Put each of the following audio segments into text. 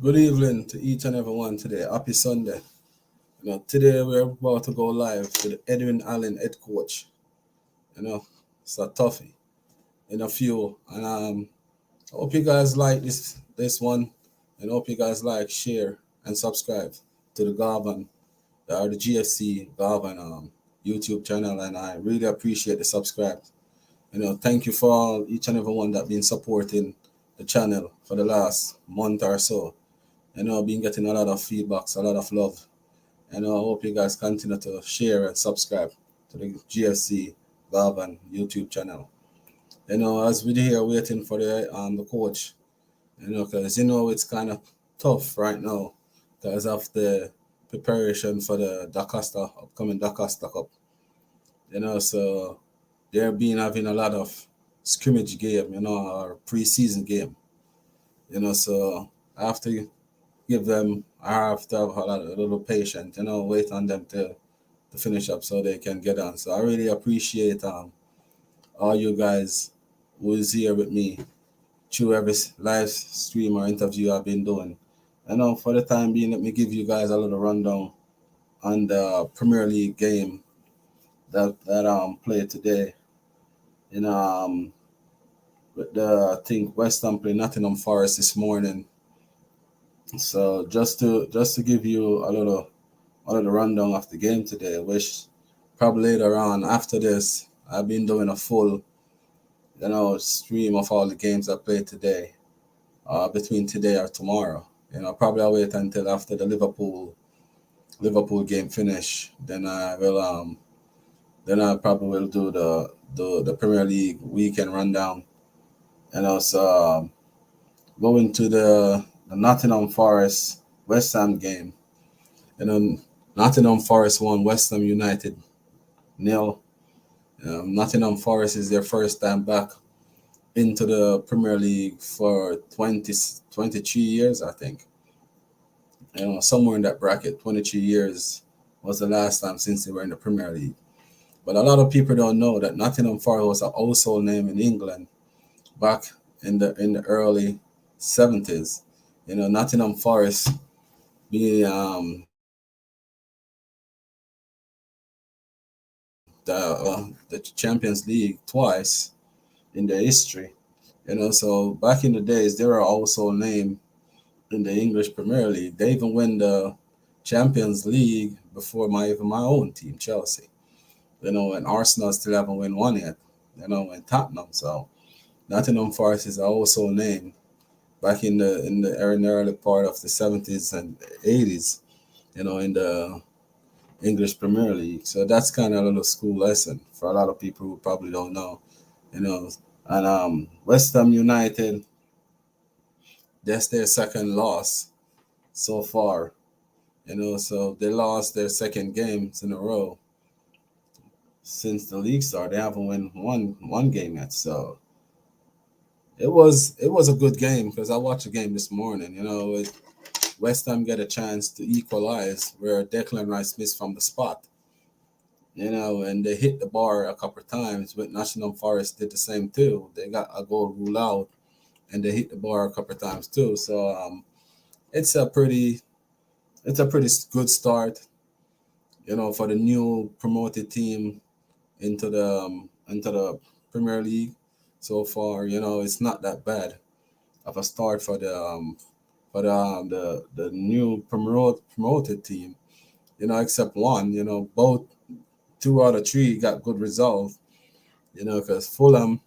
Good evening to each and everyone today. Happy Sunday. Today we're about to go live to the Edwinallen head coach. You know, it's a toughie in a few. And I hope you guys like this one. And hope you guys like, share, and subscribe to the Garvan or the GFC Garvan YouTube channel. And I really appreciate the subscribe. Thank you for each and everyone that been supporting the channel for the last month or so. I've been getting a lot of feedbacks, a lot of love. I hope you guys continue to share and subscribe to the GFC Galvan YouTube channel. As we're here waiting for the coach, because it's kind of tough right now because of the preparation for the upcoming Dakasta Cup. So they're been having a lot of scrimmage game, or preseason game. So after give them, I have to have a little patience, wait on them to finish up so they can get on. So I really appreciate all you guys who is here with me through every live stream or interview I've been doing. For the time being, let me give you guys a little rundown on the Premier League game that played today. You know, um, with I think West Ham played Nottingham Forest this morning. So just to give you a little rundown of the game today, which probably later on after this, I've been doing a full, stream of all the games I played today, between today or tomorrow. Probably I'll wait until after the Liverpool game finish. Then I probably will do the Premier League weekend rundown, and also going to the Nottingham Forest West Ham game. Nottingham Forest won, West Ham United nil. Nottingham Forest is their first time back into the Premier League for 23 years, I think. Somewhere in that bracket, 23 years was the last time since they were in the Premier League. But a lot of people don't know that Nottingham Forest was a household name in England back in the early 70s. Nottingham Forest being the Champions League twice in their history. So back in the days, they were also named in the English Premier League. They even win the Champions League before my own team, Chelsea. And Arsenal still haven't won one yet. And Tottenham. So Nottingham Forest is also named back in the early part of the 70s and 80s. In the English Premier League. So that's kind of a little school lesson for a lot of people who probably don't know. You know, and West Ham United, that's their second loss so far. So they lost their second games in a row since the league started. They haven't won one game yet. So it was a good game because I watched the game this morning. West Ham get a chance to equalize where Declan Rice missed from the spot. And they hit the bar a couple of times. But National Forest did the same too. They got a goal ruled out, and they hit the bar a couple of times too. So it's a pretty good start, for the new promoted team into the Premier League. So far, it's not that bad of a start for the new promoted team. Except one. Both two out of three got good results. Because Fulham,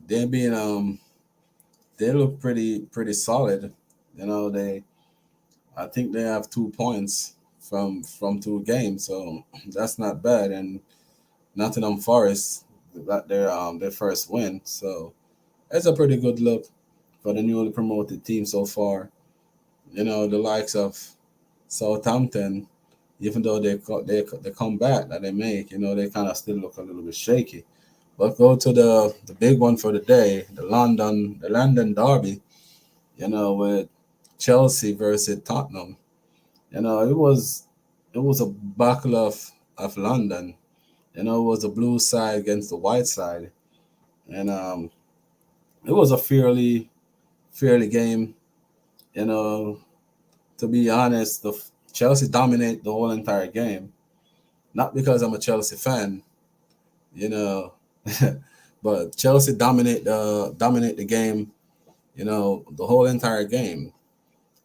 they been they look pretty solid. They I think they have 2 points from 2 games, so that's not bad. And Nottingham Forest got their first win, so it's a pretty good look for the newly promoted team so far. The likes of Southampton, even though they come back that they make, they kind of still look a little bit shaky. But go to the big one for the day, the London derby, with Chelsea versus Tottenham. It was a battle of London. It was the blue side against the white side, and it was a fairly game. You know, to be honest, Chelsea dominate the whole entire game. Not because I'm a Chelsea fan, you know, but Chelsea dominate the game. The whole entire game.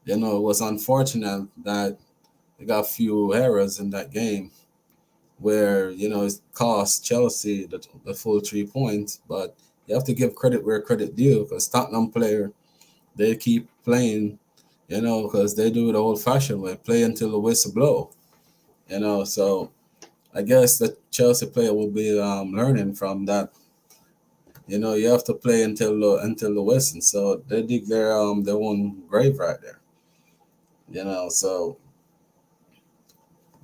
It was unfortunate that they got a few errors in that game where it cost Chelsea the full 3 points. But you have to give credit where credit due because Tottenham player they keep playing, because they do it the old-fashioned way, play until the whistle blow. So I guess the Chelsea player will be learning from that. You have to play until the whistle. So they dig their own grave right there. So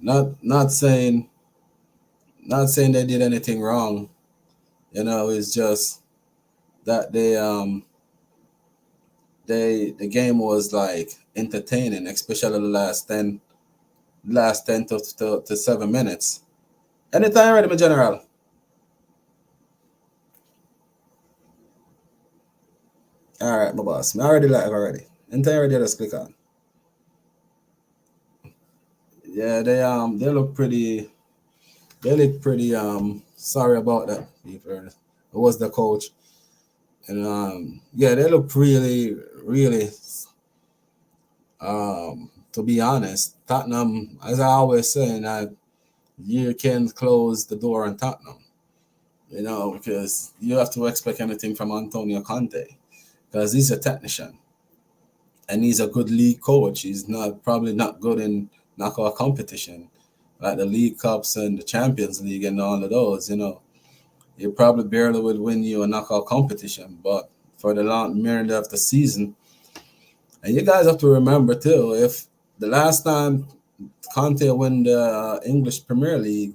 not not saying they did anything wrong. It's just that the game was like entertaining, especially the last 10 to 7 minutes. Anytime ready, my general. All right, my boss. I already live already. Anytime ready, just click on. Yeah, they look pretty. They look pretty. Sorry about that, people. It was the coach, and yeah, they look really, really. To be honest, Tottenham, as I always say, that you can close the door on Tottenham. Because you have to expect anything from Antonio Conte, because he's a technician and he's a good league coach. He's not probably not good in knockout competition like the League Cups and the Champions League and all of those. He probably barely would win you a knockout competition, but for the long remainder of the season, and you guys have to remember too, if the last time Conte won the English Premier League,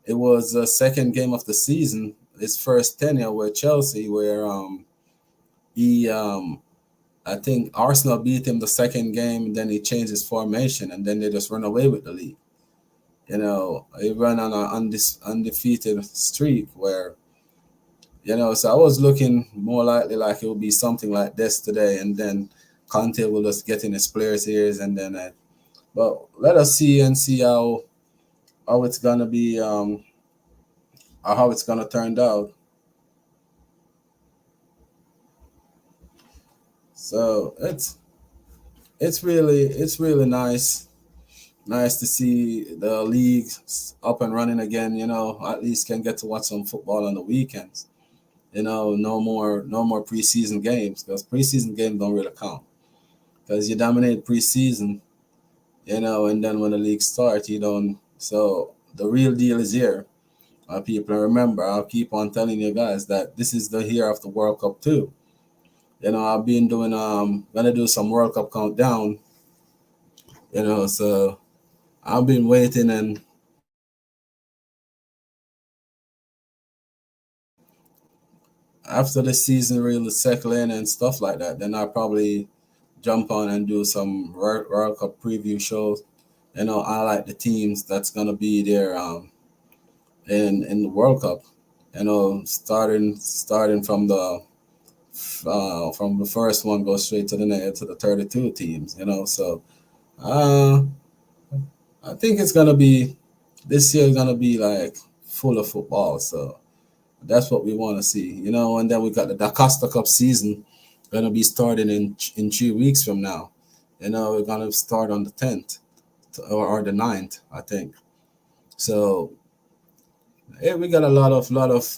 it was the second game of the season, his first tenure with Chelsea, where he I think Arsenal beat him the second game, and then he changed his formation, and then they just run away with the league. He ran on an undefeated streak where, so I was looking more likely like it would be something like this today, and then Conte will just get in his players' ears, and then, but let us see how it's gonna be, or how it's gonna turn out. So it's really nice to see the league up and running again. At least can get to watch some football on the weekends. No more preseason games because preseason games don't really count because you dominate preseason, and then when the league starts, you don't. So the real deal is here. People remember, I'll keep on telling you guys that this is the year of the World Cup too. I've been doing gonna do some World Cup countdown. So I've been waiting, and after the season really settle in and stuff like that, then I'll probably jump on and do some World Cup preview shows. I like the teams that's gonna be there in the World Cup. Starting from the first one, go straight to the next to the 32 teams. So uh, I think it's gonna be this year gonna be like full of football. So that's what we want to see. And then we got the Da Costa Cup season gonna be starting in 3 weeks from now. We're gonna start on the 10th or the 9th, I think. So yeah, we got a lot of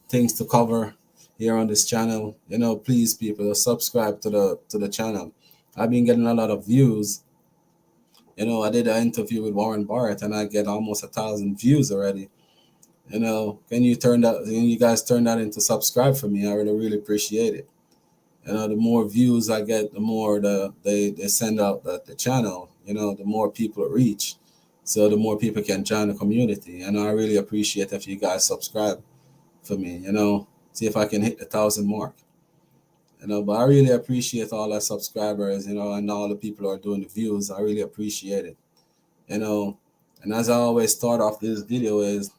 things to cover here on this channel. Please people subscribe to the channel. I've been getting a lot of views. I did an interview with Warren Barrett and I get almost 1,000 views already. Can you guys turn that into subscribe for me? I really appreciate it. The more views I get, the more they send out the channel, the more people it reach. So the more people can join the community. And I really appreciate if you guys subscribe for me, see if I can hit the 1,000 mark. But I really appreciate all the subscribers, and all the people who are doing the views. I really appreciate it. You know, and as I always start off this video is,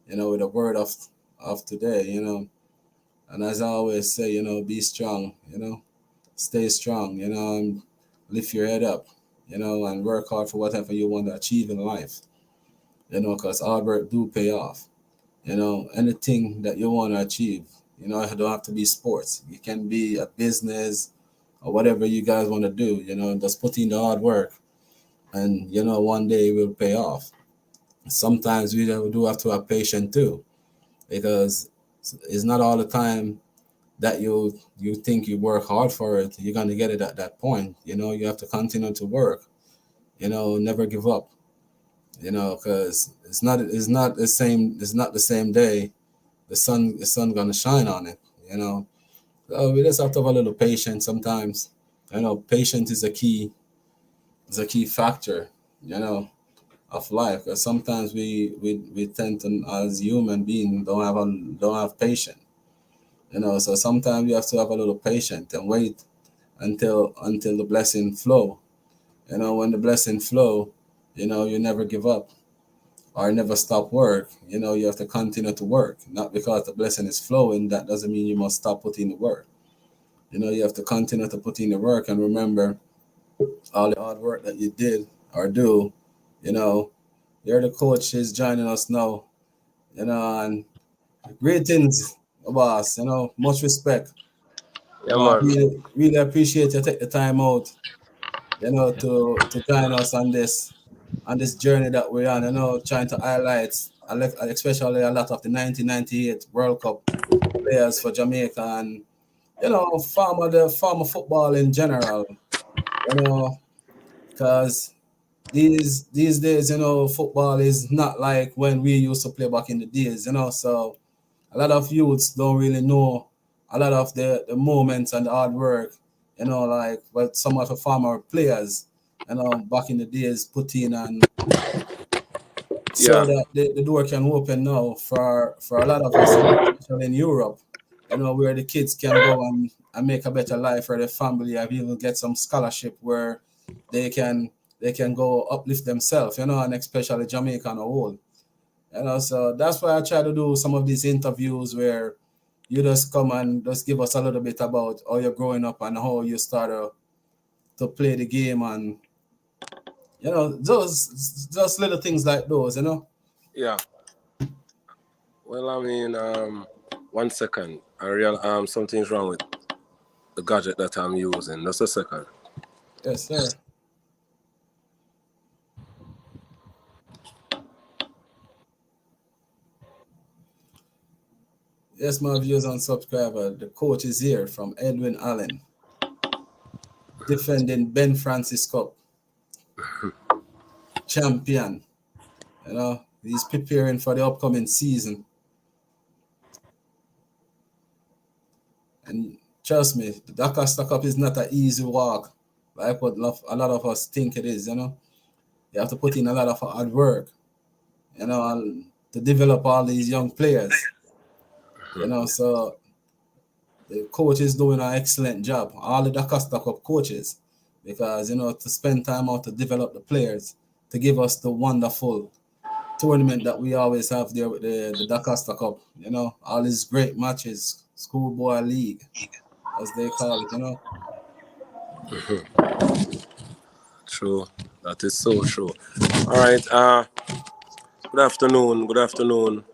with a word of today, and as I always say, be strong, stay strong, lift your head up, and work hard for whatever you want to achieve in life, because hard work do pay off. Anything that you want to achieve, it don't have to be sports. It can be a business or whatever you guys want to do, just put in the hard work and, one day it will pay off. Sometimes we do have to have patience too, because it's not all the time that you think you work hard for it, you're going to get it at that point. You have to continue to work, never give up, because it's not the same day the sun gonna shine on it, so we just have to have a little patience sometimes. Patience is a key factor, of life, because sometimes we tend to, as human beings, don't have patience, so sometimes you have to have a little patience and wait until the blessing flow. When the blessing flow, you never give up or never stop work. You have to continue to work. Not because the blessing is flowing, that doesn't mean you must stop putting the work. You have to continue to put in the work, and remember all the hard work that you did or do. You're the coach is joining us now. And greetings, boss. Much respect. Yeah, man. Really, really appreciate you take the time out, to join us on this journey that we're on. Trying to highlight, especially a lot of the 1998 World Cup players for Jamaica, and farmer football in general. Because these days, football is not like when we used to play back in the days. So a lot of youths don't really know a lot of the moments and the hard work, like what some of the former players, back in the days put in, and so Yeah, that the door can open now for a lot of us, especially in Europe, where the kids can go and make a better life for their family, and even get some scholarship where they can they can go uplift themselves, and especially Jamaica on a whole. So that's why I try to do some of these interviews where you just come and just give us a little bit about how you're growing up and how you started to play the game, and those just little things like those. yeah. Well, I mean, 1 second. I real something's wrong with the gadget that I'm using. Just a second. Yes, sir. Yes, my viewers and subscriber. The coach is here from Edwinallen, defending Ben Francis Cup champion. He's preparing for the upcoming season. And trust me, the Dakar Cup is not an easy walk, like what a lot of us think it is. You have to put in a lot of hard work, and to develop all these young players. So the coach is doing an excellent job. All the Dakar Cup coaches, because to spend time out to develop the players, to give us the wonderful tournament that we always have there with the Dakar Cup. All these great matches, schoolboy league, as they call it. True. That is so true. All right. Good afternoon. Good afternoon,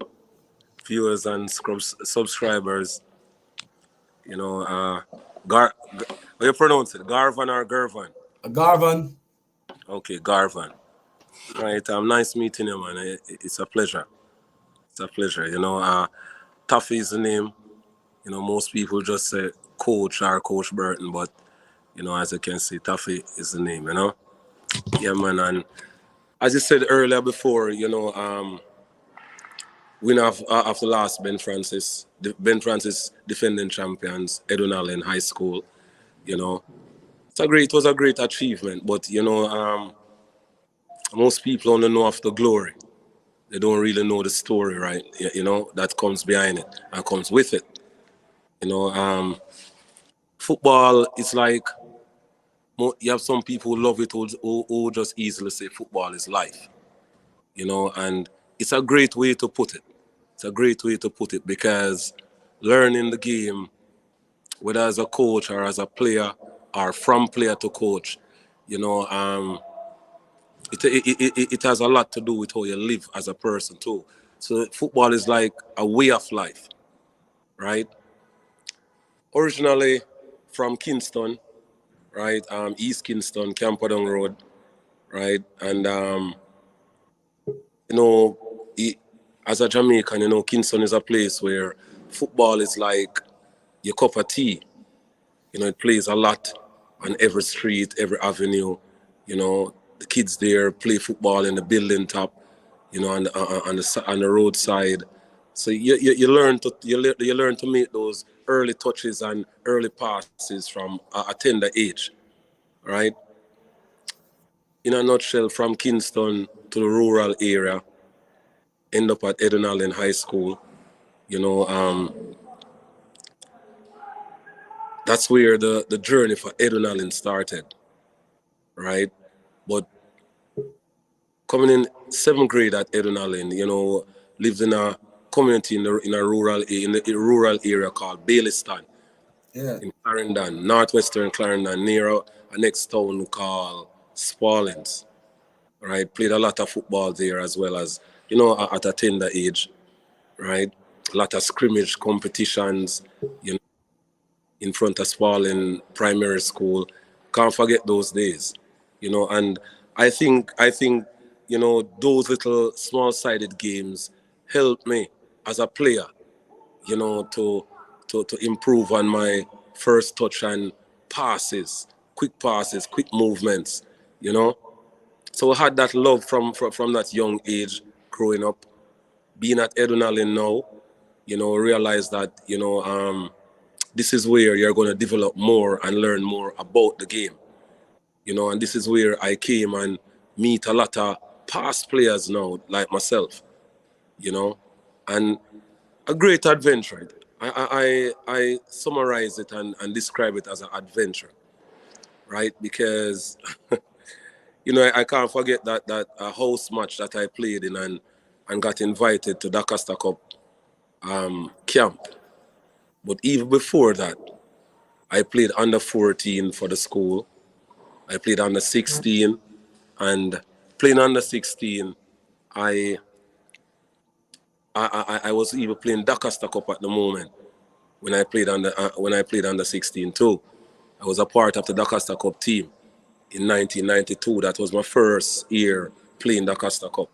viewers and subscribers. You know, how you pronounce it? Garvan or Gervan? Garvan. Okay, Garvan. All right. Nice meeting you, man. It's a pleasure. It's a pleasure. Taffy is the name. Most people just say Coach or Coach Burton, but as you can see, Taffy is the name. Yeah, man. And as you said earlier before, winner of the last Ben Francis defending champions, Edwinallen High School. You know, it was a great achievement, but most people only know of the glory. They don't really know the story, right? That comes behind it and comes with it. You know, football is like you have some people who love it who just easily say football is life. And it's a great way to put it. It's a great way to put it because learning the game, whether as a coach or as a player or from player to coach, You know, it has a lot to do with how you live as a person too. So football is like a way of life, right? Originally from Kingston, right? East Kingston, Camperdown Road, right? And you know, as a Jamaican, you know, Kingston is a place where football is like your cup of tea. You know, it plays a lot on every street, every avenue. You know, the kids there play football in the building top. You know, on the roadside. So you learn to you learn to make those early touches and early passes from a tender age, right? In a nutshell, from Kingston to the rural area, end up at Edwinallen High School. You know, that's where the journey for Edwinallen started, right? But coming in seventh grade at Edwinallen, you know, lived in a community in a rural area called Baileyston Yeah. in Clarendon, northwestern Clarendon, near a next town called Spaldings. Right, played a lot of football there as well as you know at a tender age. Right, a lot of scrimmage competitions. You know, in front of Spalding Primary School. Can't forget those days, you know. And I think, you know, those little small-sided games helped me as a player, you know, to improve on my first touch and passes, quick movements, you know. So I had that love from that young age growing up. Being at Edwinallen now, you know, realize that, you know, this is where you're going to develop more and learn more about the game, you know, and this is where I came and meet a lot of past players now, like myself, you know, and a great adventure. I summarize it and describe it as an adventure, right? Because, you know, I can't forget that a house match that I played in and got invited to Dakasta Cup camp. But even before that, I played under 14 for the school. I played under 16, and playing under 16, I I was even playing Dakasta Cup at the moment when I played under 16 too. I was a part of the Dakasta Cup team in 1992. That was my first year playing Dakasta Cup,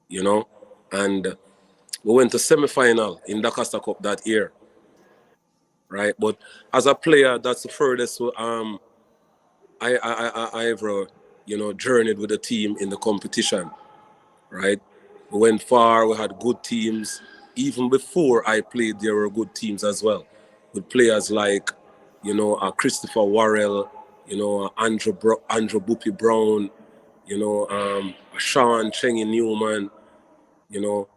you know, and we went to semi-final in Dakasta Cup that year, right? But as a player, that's the furthest I ever, you know, journeyed with the team in the competition, right? We went far, we had good teams. Even before I played, there were good teams as well, with players like, you know, Christopher Worrell, you know, Andrew Buppy Brown, you know, Sean Chengy Newman, you know,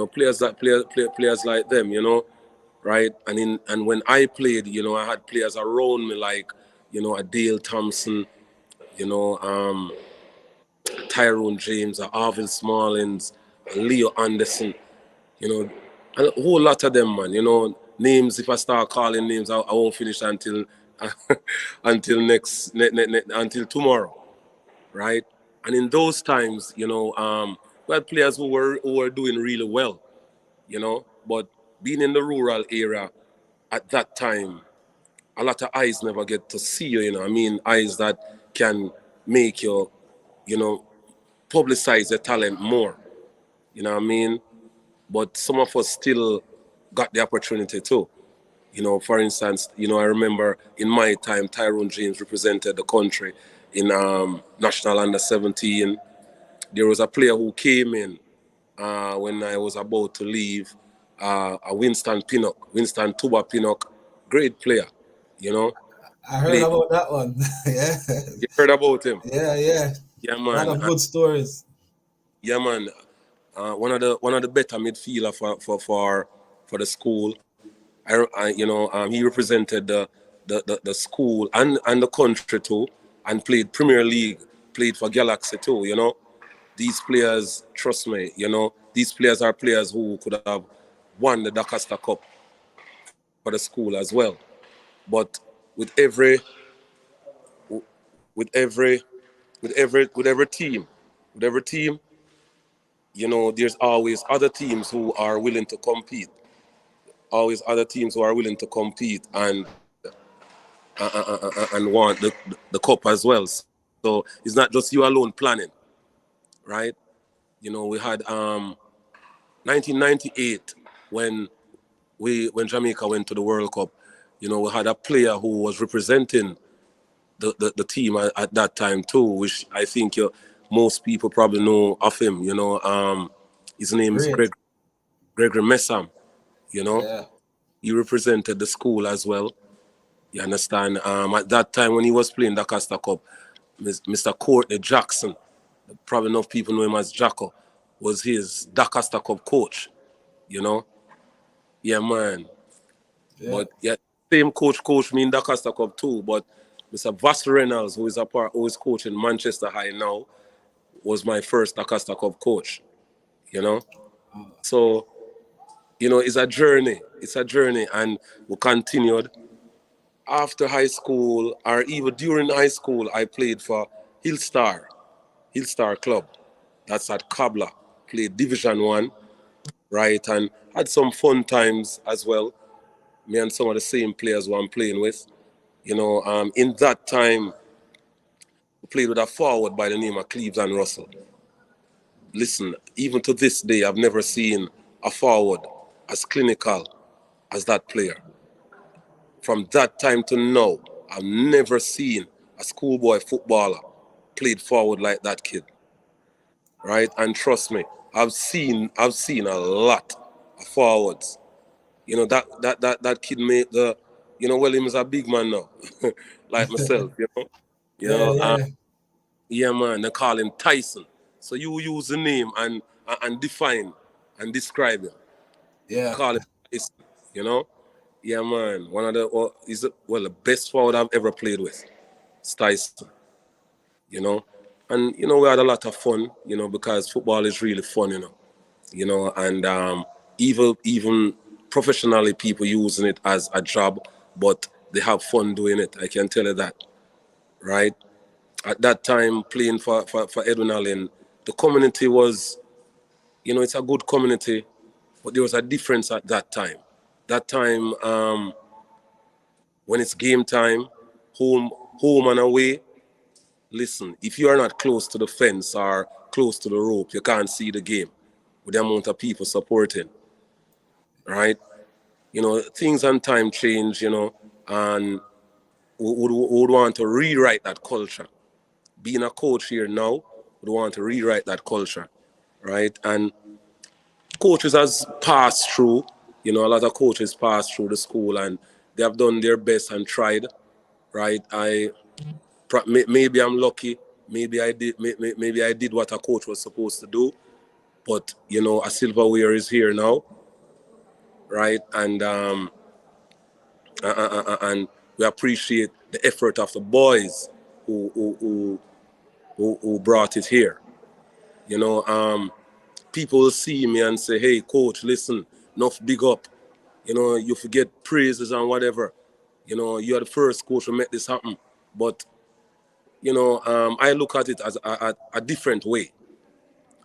players like them, you know, right? And when I played, you know, I had players around me like, you know, a Dale Thompson, you know, Tyrone James, Arvin Smallings, Leo Anderson, you know, and a whole lot of them, man. You know, names. If I start calling names, I won't finish until until until tomorrow, right? And in those times, you know, we had players who were doing really well, you know, but being in the rural area at that time, a lot of eyes never get to see you. You know, I mean, eyes that can make you, you know, publicize your talent more. You know what I mean? But some of us still got the opportunity too. You know, for instance, you know, I remember in my time, Tyrone James represented the country in National Under 17. There was a player who came in when I was about to leave, a Winston Tuba Pinnock, great player, you know. I heard Played, about that one. Yeah. you heard about him? Yeah, yeah. Yeah, A lot man. of good stories. Yeah, man. One of the better midfielder for the school. You know, he represented the school and the country too, and played Premier League, played for Galaxy too. You know, these players, trust me, you know, these players are players who could have won the Dakasta Cup for the school as well. But with every with every with every team, there's always other teams who are willing to compete. Always other teams who are willing to compete and want the cup as well. So it's not just you alone planning, right? We had 1998 when when Jamaica went to the World Cup. We had a player who was representing the team at that time too, which I think most people probably know of him. His name is Great. Gregory Messam. You know, Yeah. he represented the school as well. You understand? At that time when he was playing the Costa Cup, Mr. Courtney Jackson, probably enough people know him as Jacko, was his Costa Cup coach. You know, yeah, man. Yeah. But yeah, same coach me in the Costa Cup too. But Mr. Vass Reynolds, who is coaching Manchester High now, was my first Costa Cup coach. You know, so it's a journey. It's a journey, and we continued after high school, or even during high school. I played for Hillstar, Hillstar Club. That's at Kabla. Played Division One, right, and had some fun times as well. Me and some of the same players who I'm playing with. In that time, we played with a forward by the name of Cleveland Russell. Listen, even to this day, I've never seen a forward as clinical as that player. From that time to now, I've never seen a schoolboy footballer played forward like that kid, right? And trust me, I've seen a lot of forwards. That kid made well, him is a big man now, like myself. You Yeah, know, um, yeah, yeah, man. They call him Tyson. So you use the name and define and describe him. yeah, Call him Tyson. You know, yeah, man. One of the best forward I've ever played with. It's Tyson. You know, and we had a lot of fun. Because football is really fun. And even professionally, people using it as a job, but they have fun doing it. I can tell you that, right? At that time, playing for Edwinallen, the community was, it's a good community, but there was a difference at that time. That time, when it's game time, home, home and away. Listen, if you are not close to the fence or close to the rope, you can't see the game with the amount of people supporting, right? Things and time change, and would want to rewrite that culture. Being a coach here now, would want to rewrite that culture, right? And coaches has passed through, a lot of coaches passed through the school and they have done their best and tried, right? Maybe I'm lucky, maybe I did what a coach was supposed to do, but a silverware is here now, right? And we appreciate the effort of the boys who brought it here. People will see me and say, "Hey, coach, listen, enough big up. You forget praises and whatever. You're the first coach to make this happen." But I look at it as a different way.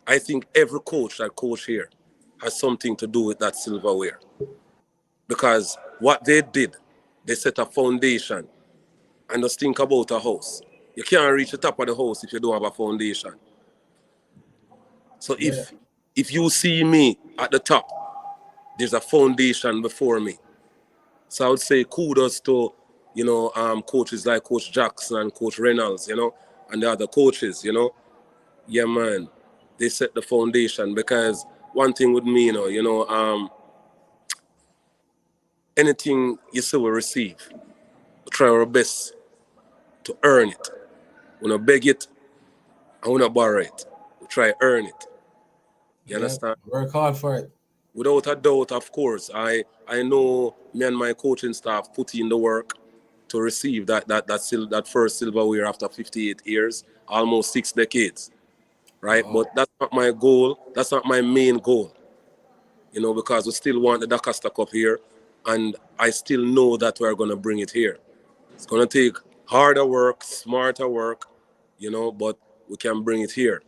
I think every coach that coach here has something to do with that silverware because what they did, they set a foundation. And just think about a house. You can't reach the top of the house if you don't have a foundation. So yeah, if you see me at the top, there's a foundation before me. So I would say kudos to coaches like Coach Jackson and Coach Reynolds, and the other coaches. Yeah, man, they set the foundation because one thing with me, anything you say will receive. We try our best to earn it. We don't beg it, and we don't borrow it. We try to earn it. You yeah. understand? Work hard for it. Without a doubt, of course, I know me and my coaching staff put in the work to receive that first silverware after 58 years, almost 6 decades, right? Wow. But that's not my goal. That's not my main goal, because we still want the Dakasta Cup here, and I still know that we're gonna bring it here. It's gonna take Harder work, smarter work, but we can bring it here.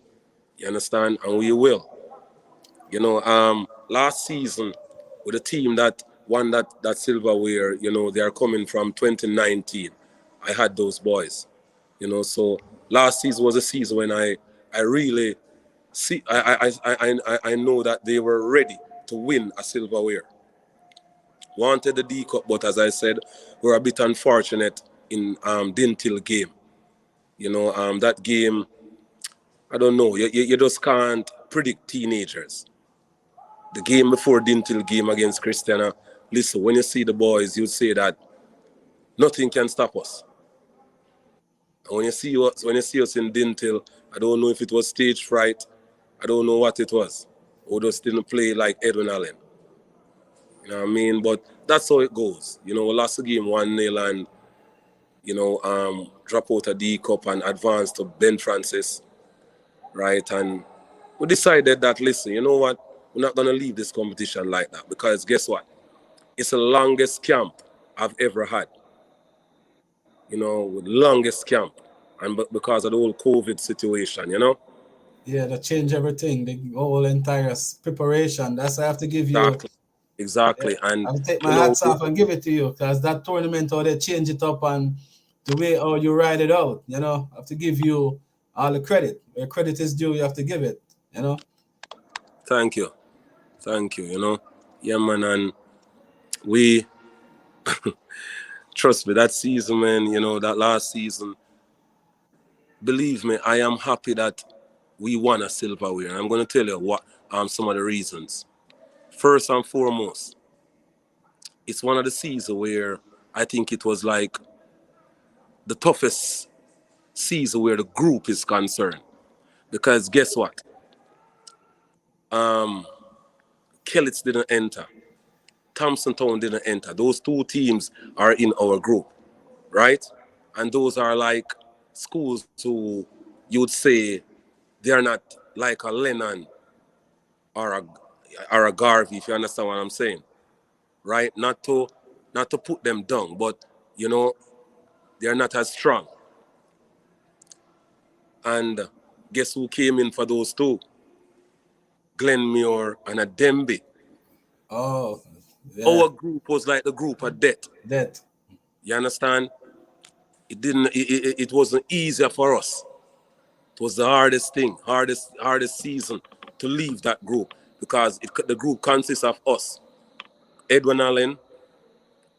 You understand? And we will. Last season with a team that won that silverware, they are coming from 2019. I had those boys, so last season was a season when I really see I know that they were ready to win a silverware. Wanted the D Cup, but as I said, we're a bit unfortunate in Dintil game. That game, I don't know. You just can't predict teenagers. The game before Dintil game against Christiana, listen, when you see the boys, you say that nothing can stop us. And when you see us in Dintil, I don't know if it was stage fright. I don't know what it was. We just didn't play like Edwinallen. You know what I mean? But that's how it goes. We lost the game 1-0 and, drop out a D Cup and advance to Ben Francis, right? And we decided that, listen, you know what? We're not going to leave this competition like that because guess what? It's the longest camp I've ever had. Longest camp. And because of the whole COVID situation, Yeah, that change everything. The whole entire preparation. That's why I have to give you. Exactly. Yeah, And, I have to take my hats off and give it to you because that tournament how they change it up and the way how you ride it out. I have to give you all the credit. Where credit is due, you have to give it. Thank you. Yeah, man. And we, trust me, that season, man, that last season, believe me, I am happy that we won a silverware. And I'm going to tell you what some of the reasons. First and foremost, it's one of the seasons where I think it was like the toughest season where the group is concerned. Because guess what? Kellits didn't enter. Thompson Town didn't enter. Those two teams are in our group, right? And those are like schools who you would say they're not like a Lennon or a Garvey, if you understand what I'm saying, right? Not to put them down, but they're not as strong. And guess who came in for those two? Glenmuir and a Demby. Oh, yeah. Our group was like the group of death. That. You understand? It wasn't easier for us. It was the hardest thing, hardest season to leave that group because the group consists of us, Edwinallen,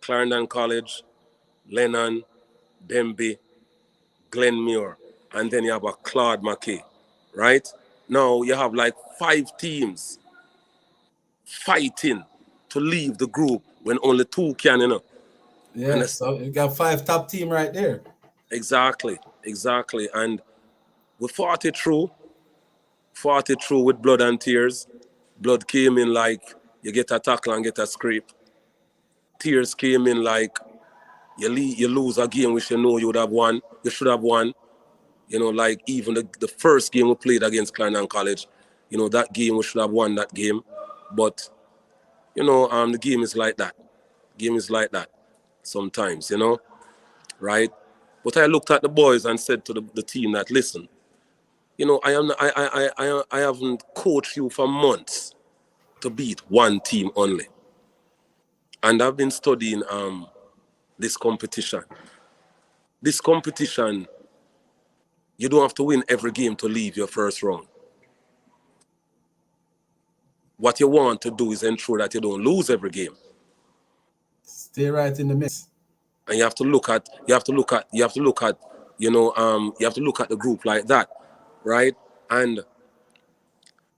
Clarendon College, Lennon, Demby, Glenmuir, and then you have a Claude McKay, right? Now you have like 5 teams fighting to leave the group when only 2 can, Yeah, so you got 5 top team right there. Exactly. And we fought it through with blood and tears. Blood came in like you get a tackle and get a scrape. Tears came in like you lose a game which you know you should have won. Like even the first game we played against Clarendon College, that game we should have won that game. But, the game is like that. Sometimes, right? But I looked at the boys and said to the team that, listen, I haven't coached you for months to beat one team only. And I've been studying this competition. This competition, you don't have to win every game to leave your first round. What you want to do is ensure that you don't lose every game. Stay right in the mix. And you have to look at the group like that, right? And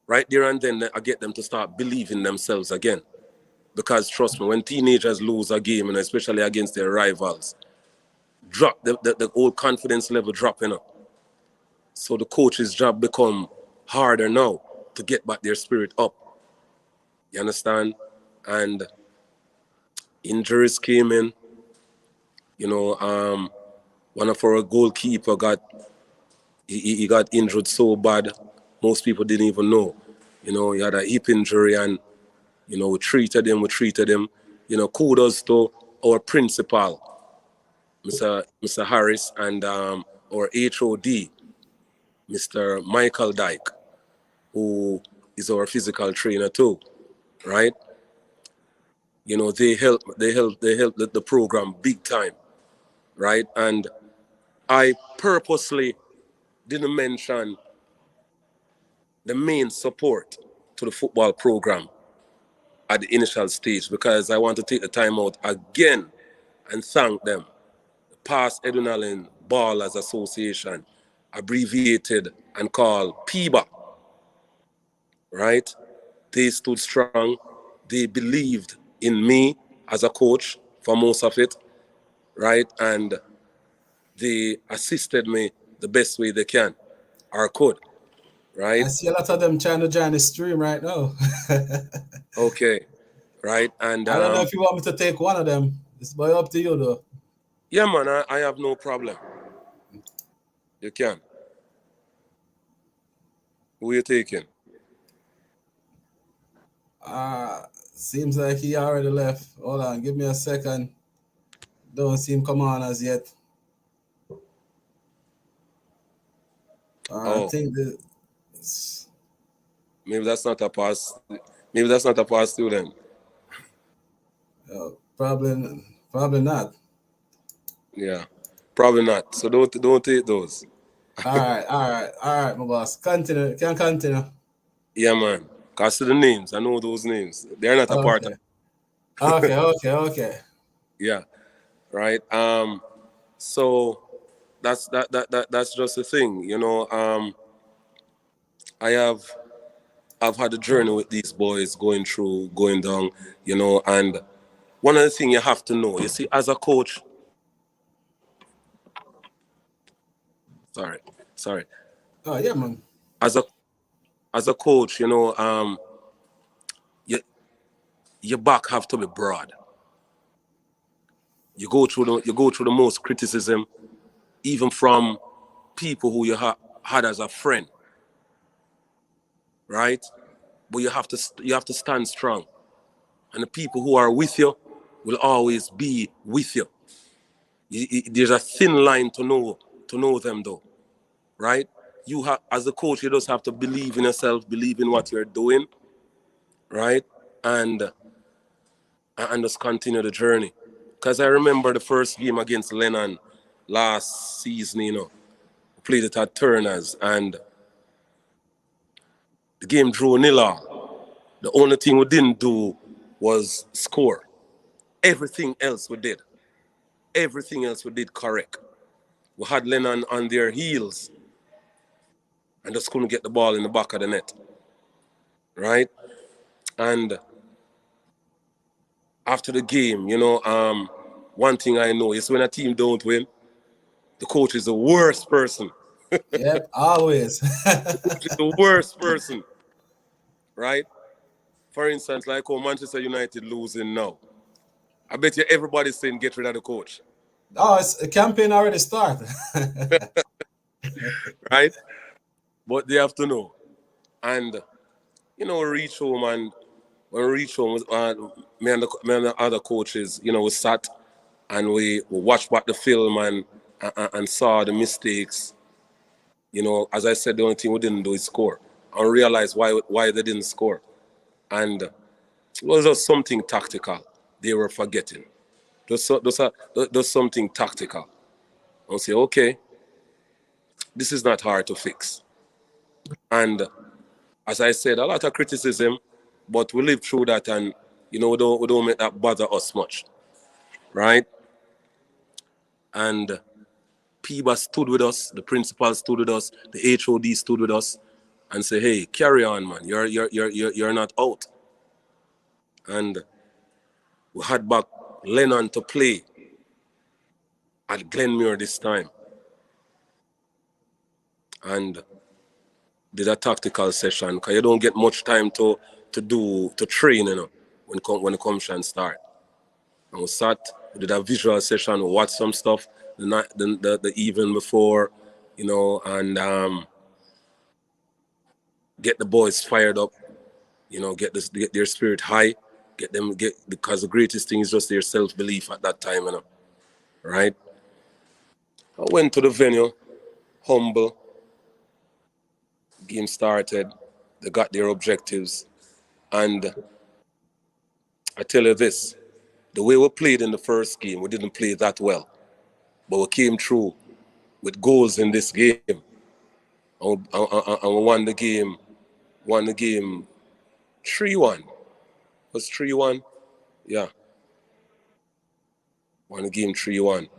right there and then I get them to start believing themselves again. Because trust me, when teenagers lose a game, and especially against their rivals, drop the old confidence level dropping up. So the coach's job become harder now to get back their spirit up. You understand? And injuries came in. One of our goalkeeper got injured so bad, most people didn't even know. He had a hip injury and, we treated him. Kudos to our principal, Mr. Harris, and our HOD, Mr. Michael Dyke, who is our physical trainer too, right? You know, they help the program big time, right? And I purposely didn't mention the main support to the football program at the initial stage because I want to take the time out again and thank them. The past Edwinallen Ballers Association, abbreviated and called PIBA, right? They stood strong. They believed in me as a coach for most of it, right? And they assisted me the best way they can or could, right? I see a lot of them trying to join the stream right now. Okay, right? And I don't know if you want me to take one of them. It's by up to you though. yeah, man, I have no problem. You can. Who you taking? Seems like he already left. Hold on, give me a second. Don't see him come on as yet. I Oh, think maybe that's not a past. Maybe that's not a past student. probably not. Yeah, probably not. So don't take those. All right, my boss. Continue. Can continue. Yeah, man. Cause to the names, I know those names. They're not a part of. Okay. Okay. Yeah, right. So that's just the thing, you know. I have I've had a journey with these boys going down, you know, and one of the things you have to know, you see, as a coach, sorry, Oh yeah, man. as a coach, you know, you, your back have to be broad. You go through the most criticism, even from people who you had as a friend, right? But you have to stand strong, and the people who are with you will always be with you. There's a thin line to know them though, right? You have, as a coach, you just have to believe in yourself, believe in what you're doing, right? And just continue the journey. Because I remember the first game against Lennon last season, you know, we played it at Turner's, and the game drew 0-0. The only thing we didn't do was score. Everything else we did. Everything else we did correct. We had Lennon on their heels and just couldn't get the ball in the back of the net, right? And after the game, you know, one thing I know is when a team don't win, the coach is the worst person. Yep, always. The worst person, right? For instance, like oh, Manchester United losing now. I bet you everybody's saying get rid of the coach, Oh, it's the campaign already started. right? But they have to know. And, you know, we reach home and when we reach home, me and the other coaches, you know, we sat and we watched back the film and saw the mistakes. You know, as I said, the only thing we didn't do is score and realize why they didn't score. And it was just something tactical they were forgetting. There's something tactical. I'll say, okay, this is not hard to fix. And as I said, a lot of criticism, but we live through that and, you know, we don't make that bother us much, right? And PIBA stood with us, the principal stood with us, the HOD stood with us and say, hey, carry on, man. You're not out. And we had back Lennon to play at Glenmuir this time. And did a tactical session because you don't get much time to train, you know, when the competition start. And we sat, we did a visual session, we watched some stuff the evening before, you know, and get the boys fired up, you know, get their spirit high, because the greatest thing is just their self-belief at that time, you know, right? I went to the venue, humble. Game started. They got their objectives. And I tell you this, the way we played in the first game, we didn't play that well. But we came through with goals in this game. And we won the game 3-1. Was 3-1? Yeah. Won the game 3-1.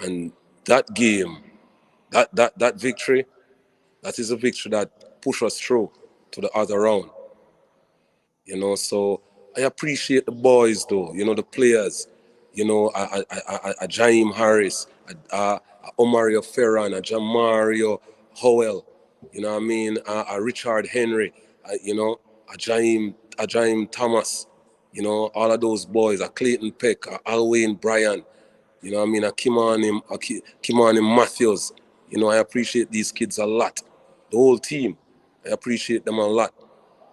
And that game, that victory, that is a victory that pushed us through to the other round. You know, so I appreciate the boys though, you know, the players, you know, Jaime Harris, Omario Ferran, Jamario Howell, you know what I mean, Richard Henry, you know, Jaime Thomas, you know, all of those boys, Clayton Peck, Alwyn Bryan, you know what I mean, Kimani Matthews, you know, I appreciate these kids a lot. The whole team, I appreciate them a lot.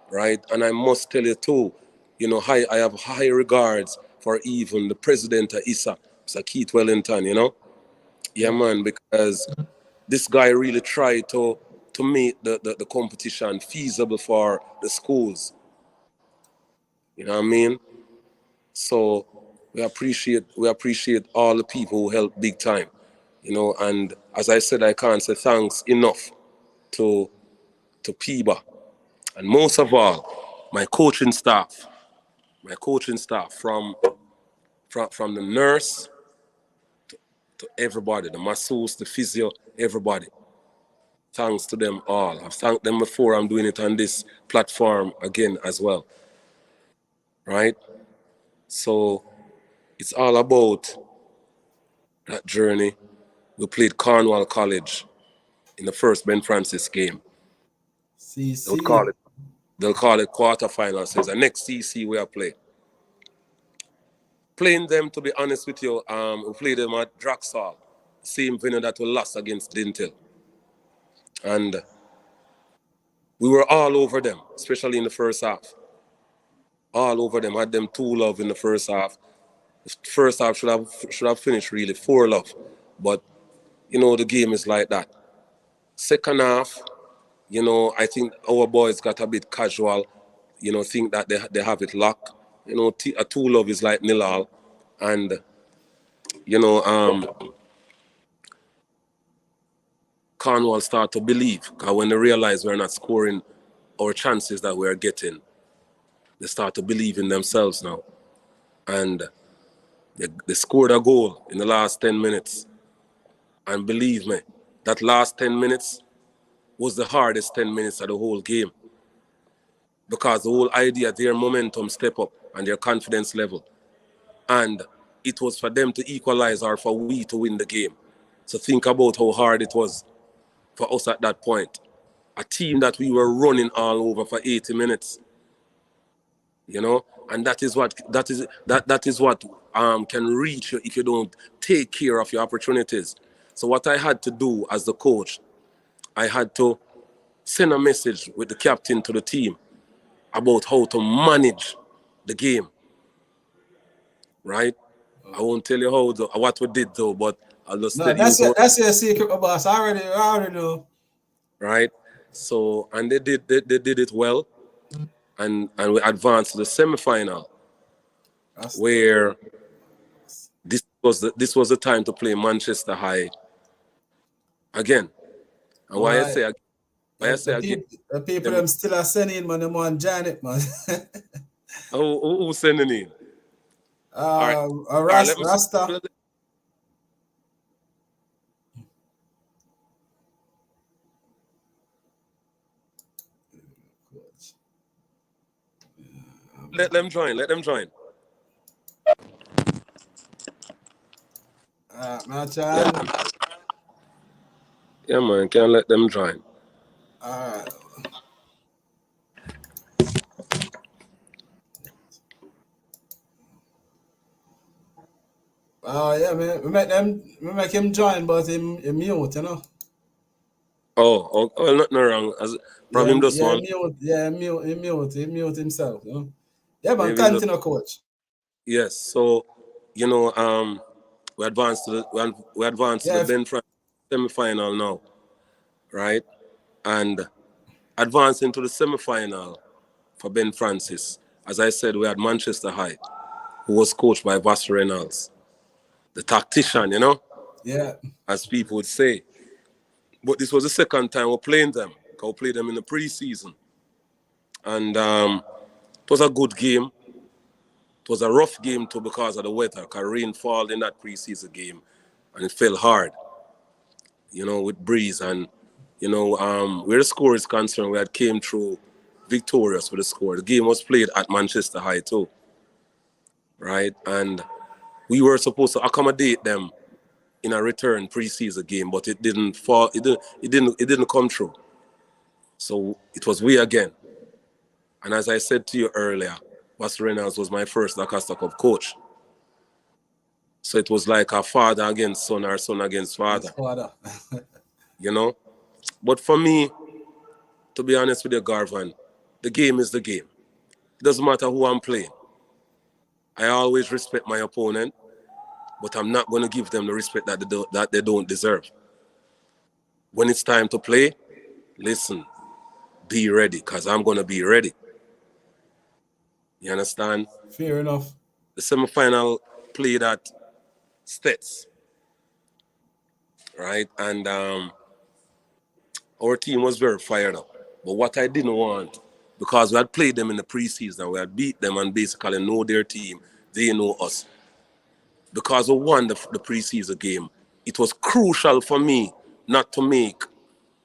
Right, and I must tell you too, you know, I have high regards for even the president of ISA, Sir Keith Wellington, you know. Yeah, man, because this guy really tried to make the competition feasible for the schools. You know what I mean? So we appreciate all the people who helped big time. You know, and as I said, I can't say thanks enough to PIBA. And most of all, my coaching staff from the nurse to everybody, the masseuse, the physio, everybody. Thanks to them all. I've thanked them before. I'm doing it on this platform again as well. Right? So it's all about that journey. We played Cornwall College in the first Ben Francis game. CC. They'll call it quarterfinals. So it's the next CC we are playing. Playing them, to be honest with you, we played them at Draxall, same venue that we lost against Dintel. And we were all over them, especially in the first half. All over them, had them 2-0 in the first half. The first half should have finished really 4-0. But, you know, the game is like that. Second half, you know, I think our boys got a bit casual, you know, think that they have it locked. You know, a 2-0 is like 0-0. And, you know, Cornwall start to believe, because when they realize we're not scoring our chances that we're getting, they start to believe in themselves now. And they scored a goal in the last 10 minutes. And believe me, that last 10 minutes was the hardest 10 minutes of the whole game. Because the whole idea, their momentum step up and their confidence level. And it was for them to equalize or for we to win the game. So think about how hard it was for us at that point. A team that we were running all over for 80 minutes. You know, and that is what can reach you if you don't take care of your opportunities. So what I had to do as the coach, I had to send a message with the captain to the team about how to manage the game. Right? I won't tell you what we did though, but I'll just tell you. That's your secret, boss. I already know. Right? So, and they did it well. And we advanced to the semi-final, where this was the time to play Manchester High again. And why I say again, the people them still are sending, man. Them want Janet, man. Who's sending in? Rasta. Let them join. Yeah, man, can't let them join. Alright. Yeah, man. We make him join, but he mute, you know. Oh, nothing wrong. Probably him just one. He mute himself, you know. Yeah, man, continue, coach. Yes, so you know, we advanced to the Ben Francis. semi-final now, right? And advancing to the semi-final for Ben Francis, as I said, we had Manchester High, who was coached by Vass Reynolds, the tactician, Yeah. as people would say. But this was the second time we're playing them. We played them in the preseason. And it was a good game. It was a rough game too because of the weather, because rain fell in that preseason game and it fell hard, with breeze. And, where the score is concerned, we had came through victorious with the score. The game was played at Manchester High too, right? And we were supposed to accommodate them in a return preseason game, but it didn't fall. It didn't come true. So it was we again. And as I said to you earlier, Bas Reynolds was my first Lancaster Cup coach. So it was like a father against son or son against father, Yes, father. you know. But for me, to be honest with you, Garvan, the game is the game. It doesn't matter who I'm playing. I always respect my opponent, but I'm not going to give them the respect that they don't deserve. When it's time to play, listen, be ready, because I'm going to be ready. You understand? Fair enough. The semi-final played at Stets, right? And our team was very fired up. But what I didn't want, because we had played them in the preseason, we had beat them and basically know their team, they know us. Because we won the preseason game, it was crucial for me not to make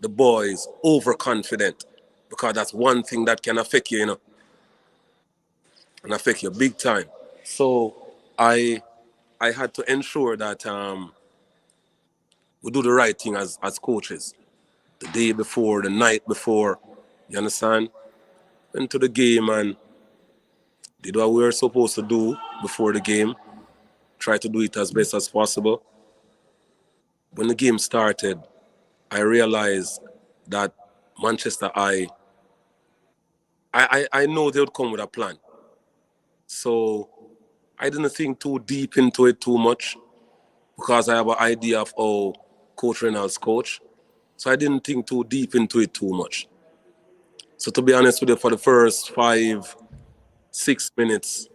the boys overconfident, because that's one thing that can affect you, and affect you big time. So I had to ensure that we do the right thing as coaches. The day before, the night before, you understand? Went to the game and did what we were supposed to do before the game. Try to do it as best as possible. When the game started, I realized that Manchester I know they would come with a plan. So I didn't think too deep into it too much, because I have an idea of how Coach Reynolds coach. So I didn't think too deep into it too much. So to be honest with you, for the first 5, 6 minutes,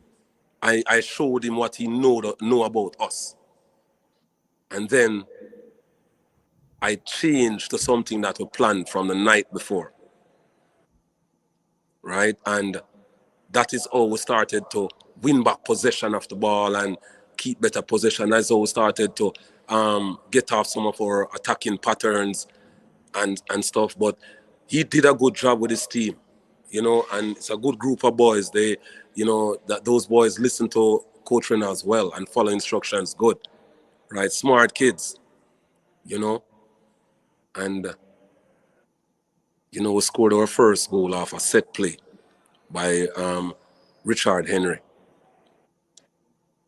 I showed him what he know about us. And then I changed to something that we planned from the night before. Right? And that is how we started to win back possession of the ball and keep better possession. That's how we started to get off some of our attacking patterns and stuff. But he did a good job with his team, and it's a good group of boys. They, that those boys listen to Coach Reynolds well and follow instructions good, right? Smart kids, and we scored our first goal off a set play by Richard Henry,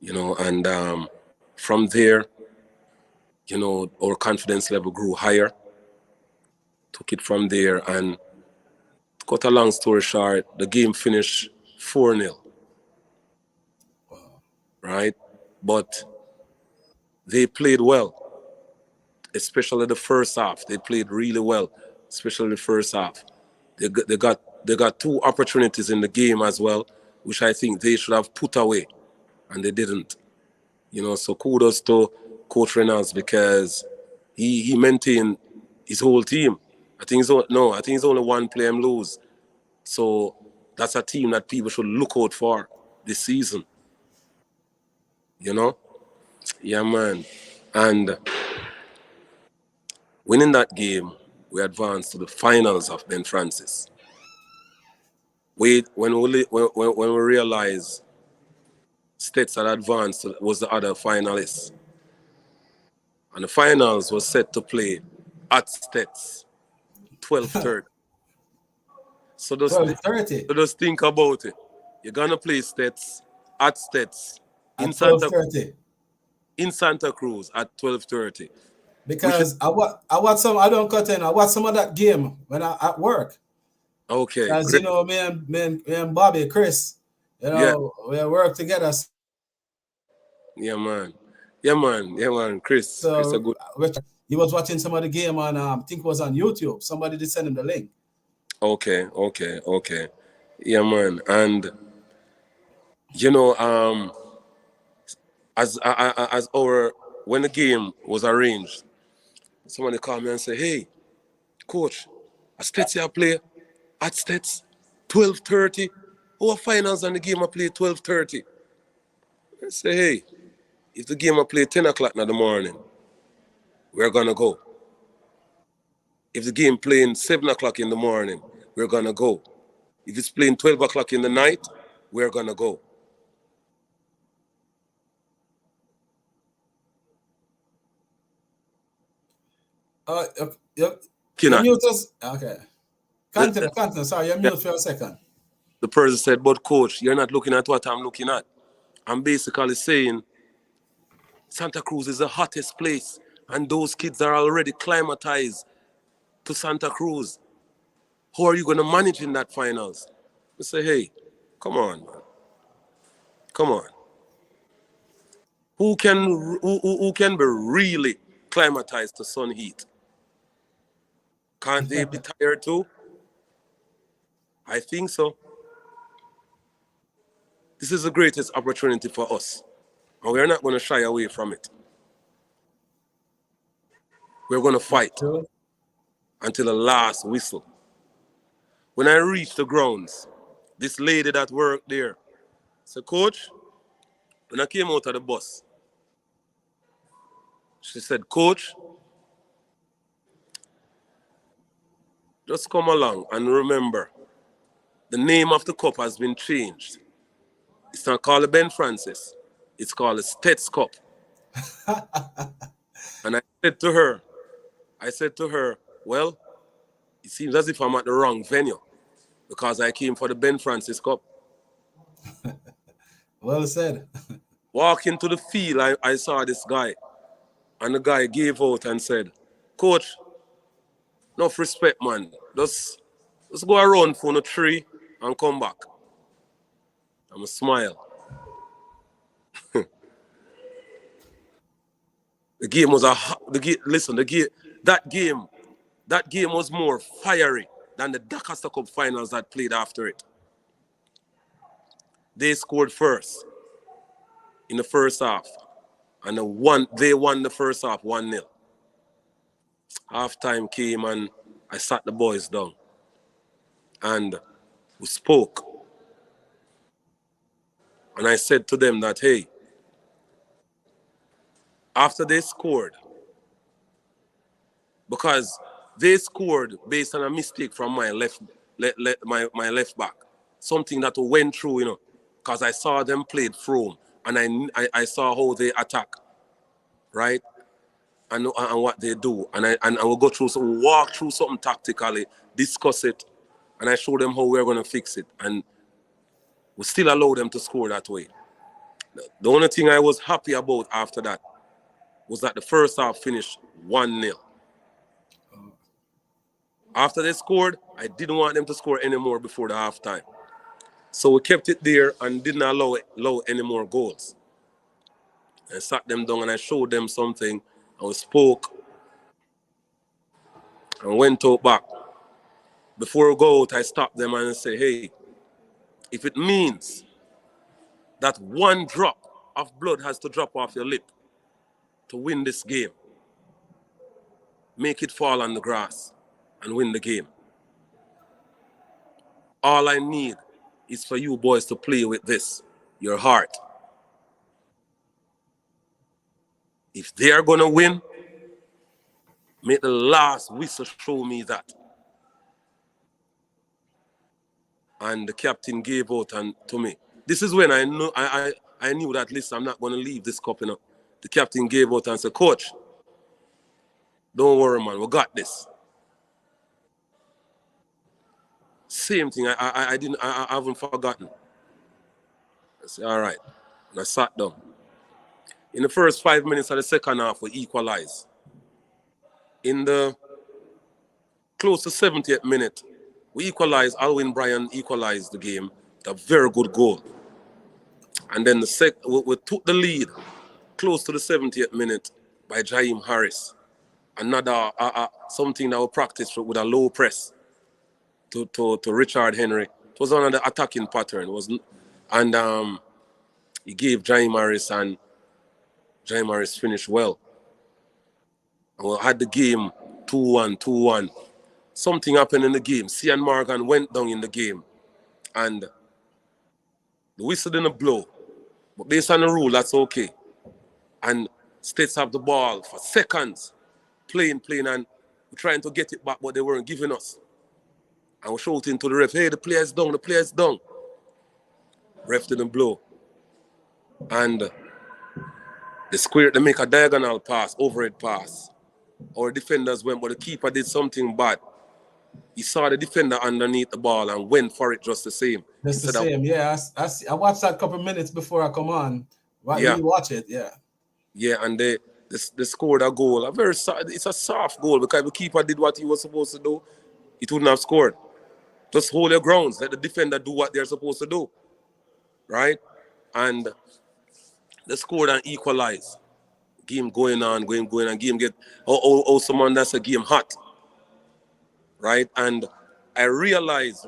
and from there, our confidence level grew higher. Took it from there, and to cut a long story short, the game finished 4-0. Wow. Right? But they played well, especially the first half. They played really well, especially the first half. They got 2 opportunities in the game as well, which I think they should have put away, and they didn't. So kudos to Coach Reynolds, because he maintained his whole team. I think it's only one player lose. So that's a team that people should look out for this season. Yeah, man. And winning that game, we advanced to the finals of Ben Francis. When we realized States had advanced was the other finalists, and the finals was set to play at States 12:30. So just 12:30 so just think about it. You're gonna play States at States at 12:30. in Santa Cruz at 12:30. Which is Because I watch some, I don't cut in. I watch some of that game when I at work. okay, As great. me and Bobby, Chris, Yeah, we work together. yeah, man. Yeah, man. Yeah, man. Chris is a So good. He was watching some of the game on, I think it was on YouTube. Somebody did send him the link. Okay. Yeah, man. And you know, as our when the game was arranged, somebody called me and said, "Hey, coach, a Stets here play at Stets 12:30. Our finals and the game I play 12:30." I say, "Hey, if the game I play 10 o'clock in the morning, we're gonna go. If the game playing 7 o'clock in the morning, we're gonna go. If it's playing 12 o'clock in the night, we're gonna go." You Cannot. mute us. Okay. The, Continue. Sorry, you the, mute for a second. the person said, "But coach, you're not looking at what I'm looking at." I'm basically saying Santa Cruz is the hottest place, and those kids are already climatized to Santa Cruz. How are you going to manage in that finals? I say, hey, come on, man. Come on. Who can be really climatized to sun heat? Can't they be tired too? I think so. This is the greatest opportunity for us, and we're not going to shy away from it. We're going to fight True. until the last whistle. When I reached the grounds, this lady that worked there said, "Coach," when I came out of the bus, she said, "Coach, just come along and remember, the name of the cup has been changed. It's not called the Ben Francis. It's called the Stets Cup." And I said to her, well, it seems as if I'm at the wrong venue because I came for the Ben Francis Cup. Well said. Walking to the field, I saw this guy, and the guy gave out and said, "Coach, enough respect, man. Just go around for the tree and come back." I'm a smile. The game was that game was more fiery than the Dakar Cup finals that played after it. They scored first in the first half, and they won the first half 1-0. Half time came and I sat the boys down and we spoke. And I said to them that, hey, after they scored, because they scored based on a mistake from my my left back, something that we went through, because I saw them played through and I saw how they attack, right? And what they do. And we'll go through some, walk through something tactically, discuss it, and I show them how we're going to fix it. And we still allow them to score that way. The only thing I was happy about after that was that the first half finished 1-0. After they scored, I didn't want them to score anymore before the halftime. So we kept it there and didn't allow any more goals. I sat them down and I showed them something and we spoke and went out back. Before we go out, I stopped them and say, hey, if it means that one drop of blood has to drop off your lip to win this game, make it fall on the grass and win the game. All I need is for you boys to play with this, your heart. If they are going to win, make the last whistle show me that. And the captain gave out to me. This is when I knew that, listen, I'm not going to leave this cup, The captain gave out and said, coach, don't worry, man, we got this. Same thing, I haven't forgotten. I said, all right. And I sat down. In the first 5 minutes of the second half, we equalized. In the close to 70th minute, we equalized. Alwyn Bryan equalized the game. A very good goal. And then we took the lead close to the 70th minute by Jaheim Harris. another something that we practice with a low press to Richard Henry. It was another attacking pattern. It was, and he gave Jai Morris, and Jai Morris finished well. And we had the game 2-1, 2-1. Something happened in the game. Cian Morgan went down in the game, and the whistle didn't blow. But based on the rule, that's okay. And States have the ball for seconds, playing, and we're trying to get it back, but they weren't giving us. And we're shouting to the ref, hey, the player's down, the player's down. Ref didn't blow. And they make a diagonal pass, overhead pass. Our defenders went, but the keeper did something bad. He saw the defender underneath the ball and went for it just the same. Just the same, yeah. I watched that couple minutes before I come on. Yeah. You watch it, yeah. Yeah, and they scored a goal. It's a soft goal because if the keeper did what he was supposed to do, he wouldn't have scored. Just hold your grounds. Let the defender do what they're supposed to do. Right? And they scored and equalized. Game going on, and game get someone that's a game hot. Right? And I realized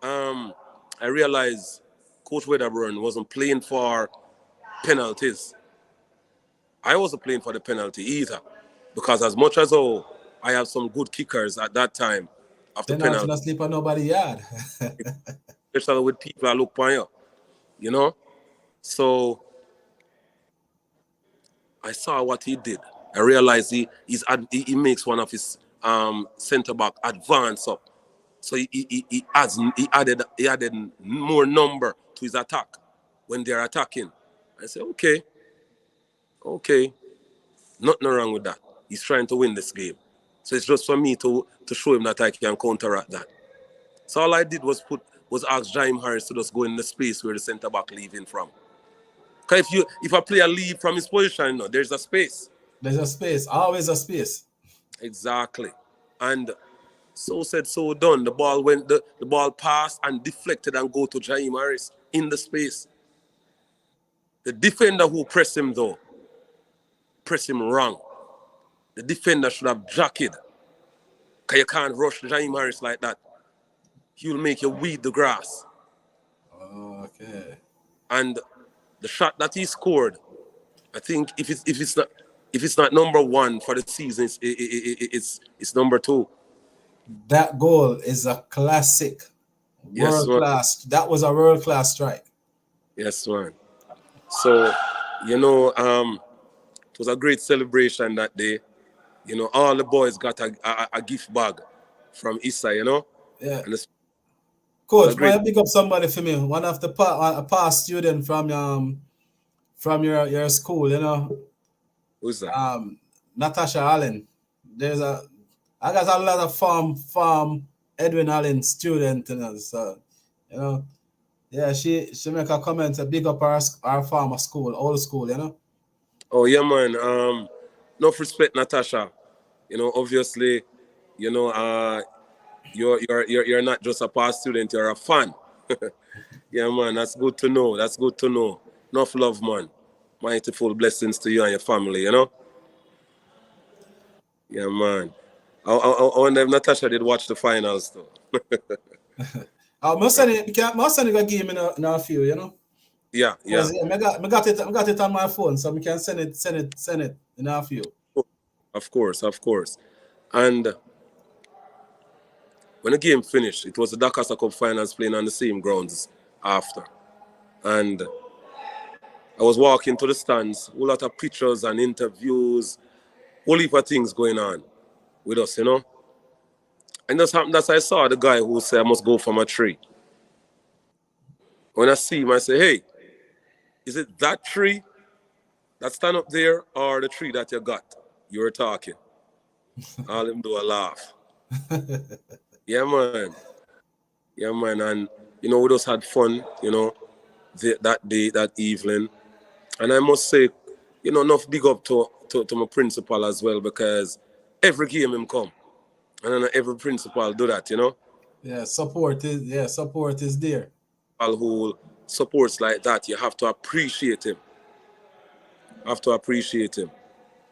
Coach Wedderburn wasn't playing for penalties. I wasn't playing for the penalty either. Because as much as I have some good kickers at that time after penalty. Not sleep on nobody's yard. Especially with people that look upon you. You know? So I saw what he did. I realized he makes one of his centre back advance up. So he added more number to his attack when they're attacking. I said, okay, nothing wrong with that. He's trying to win this game. So it's just for me to show him that I can counteract that. So all I did was ask Jaime Harris to just go in the space where the centre back leaving from. Because if a player leave from his position, there's a space. There's a space, always a space. Exactly. And so said, so done. The ball passed and deflected and go to Jaime Harris in the space. The defender who pressed him though, pressed him wrong. The defender should have jacked. Because you can't rush Jaime Harris like that. He'll make you weed the grass. Okay. And the shot that he scored, I think if it's not number one for the season, it's number two. That goal is a classic. World class. That was a world class strike. Yes, man. So, it was a great celebration that day. All the boys got a gift bag from Issa, Yeah. And Coach, may I pick up somebody for me? One of the past student from your school, Who's that? Natasha Allen. I got a lot of farm Edwinallen student, so yeah, she make a comment to big up our farmer school, old school, Oh yeah, man. Enough respect, Natasha. Obviously, you're not just a past student, you're a fan. Yeah, man, that's good to know. Enough love, man. Mightyful blessings to you and your family, Yeah, man. I wonder if Natasha did watch the finals, though. Most of the game in a few, Yeah. I got it on my phone, so we can send it in a few. Of course. And when the game finished, it was the Dakasa Cup finals playing on the same grounds after. And I was walking to the stands, a whole lot of pictures and interviews, whole heap of things going on with us, And that's happened that I saw the guy who said I must go from a tree. When I see him, I say, hey, is it that tree that stand up there or the tree that you got? You were talking. All him do a laugh. Yeah, man. And, we just had fun, that day, that evening. And I must say, enough big up to my principal as well, because every game him come. And every principal do that, Yeah, support is there. All who supports like that, you have to appreciate him.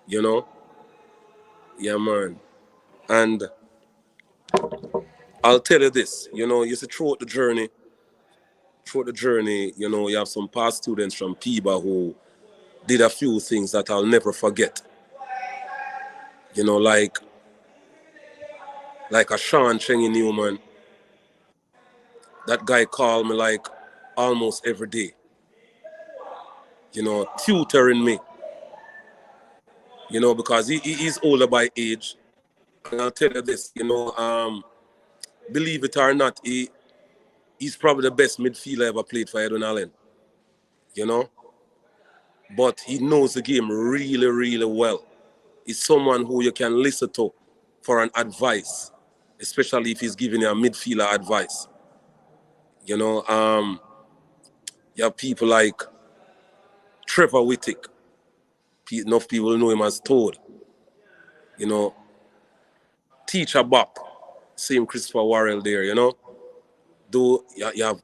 You Yeah, man. And I'll tell you this, you see throughout the journey, you have some past students from PIBA who did a few things that I'll never forget. You know, like a Sean Chengy Newman. That guy called me like almost every day, tutoring me, because he's older by age. And I'll tell you this, believe it or not, he's probably the best midfielder I ever played for Edwinallen, you know. But he knows the game really, really well. He's someone who you can listen to for an advice, especially if he's giving you a midfielder advice. You know, you have people like Trevor Whittick. Enough people know him as Toad. You know, Teacher Bop, same Christopher Worrell there, Though you have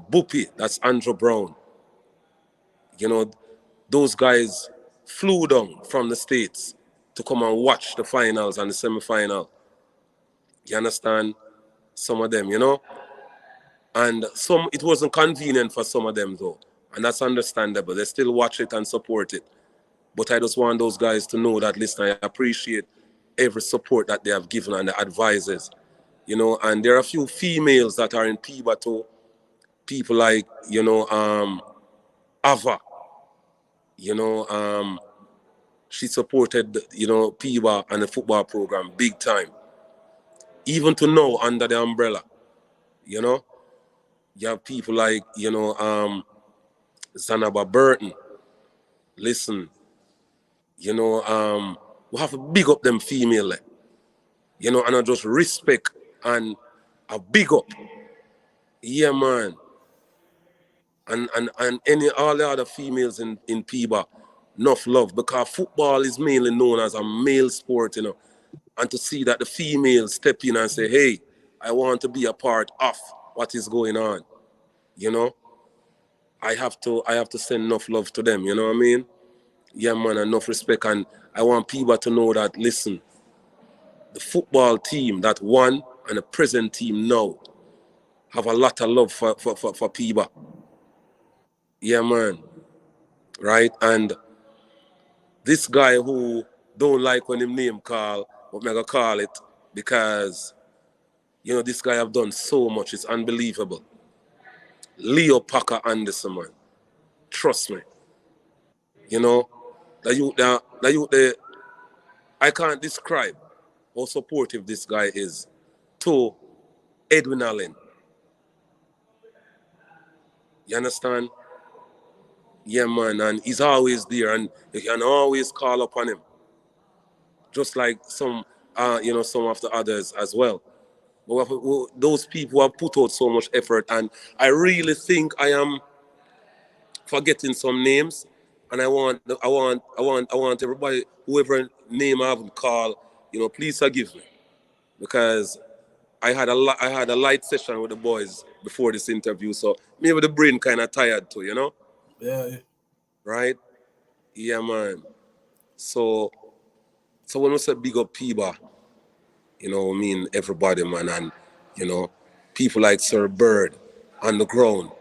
Boopy, that's Andrew Brown. You know, those guys flew down from the States to come and watch the finals and the semi-final. You understand? Some of them. And it wasn't convenient for some of them though. And that's understandable. They still watch it and support it. But I just want those guys to know that, listen, I appreciate every support that they have given and the advisors. And there are a few females that are in PIBA too. People like, Ava. She supported, PIBA and the football program big time. Even to now under the umbrella, you know. You have people like, Tafari Burton. Listen, we have to big up them female, and I just respect and a big up. Yeah, man. And all the other females in PIBA, enough love, because football is mainly known as a male sport, And to see that the females step in and say, hey, I want to be a part of what is going on, you know. I have to send enough love to them, you know what I mean? Yeah, man, enough respect. And I want people to know that, listen, the football team that won and the present team now have a lot of love for PIBA. Yeah, man. Right? And this guy who don't like when him name call, but me gonna call it because, this guy have done so much. It's unbelievable. Leo Parker Anderson, man. Trust me. The youth, I can't describe how supportive this guy is to Edwinallen. You understand? Yeah, man, and he's always there, and you can always call upon him, just like some of the others as well. But those people have put out so much effort, and I really think I am forgetting some names, and I want everybody, whoever name I haven't called, please forgive me, because I had a light session with the boys before this interview, so maybe the brain kind of tired too, Yeah. right? Yeah, man. So when we say big up PIBA, I mean everybody, man, and people like Sir Bird on the ground,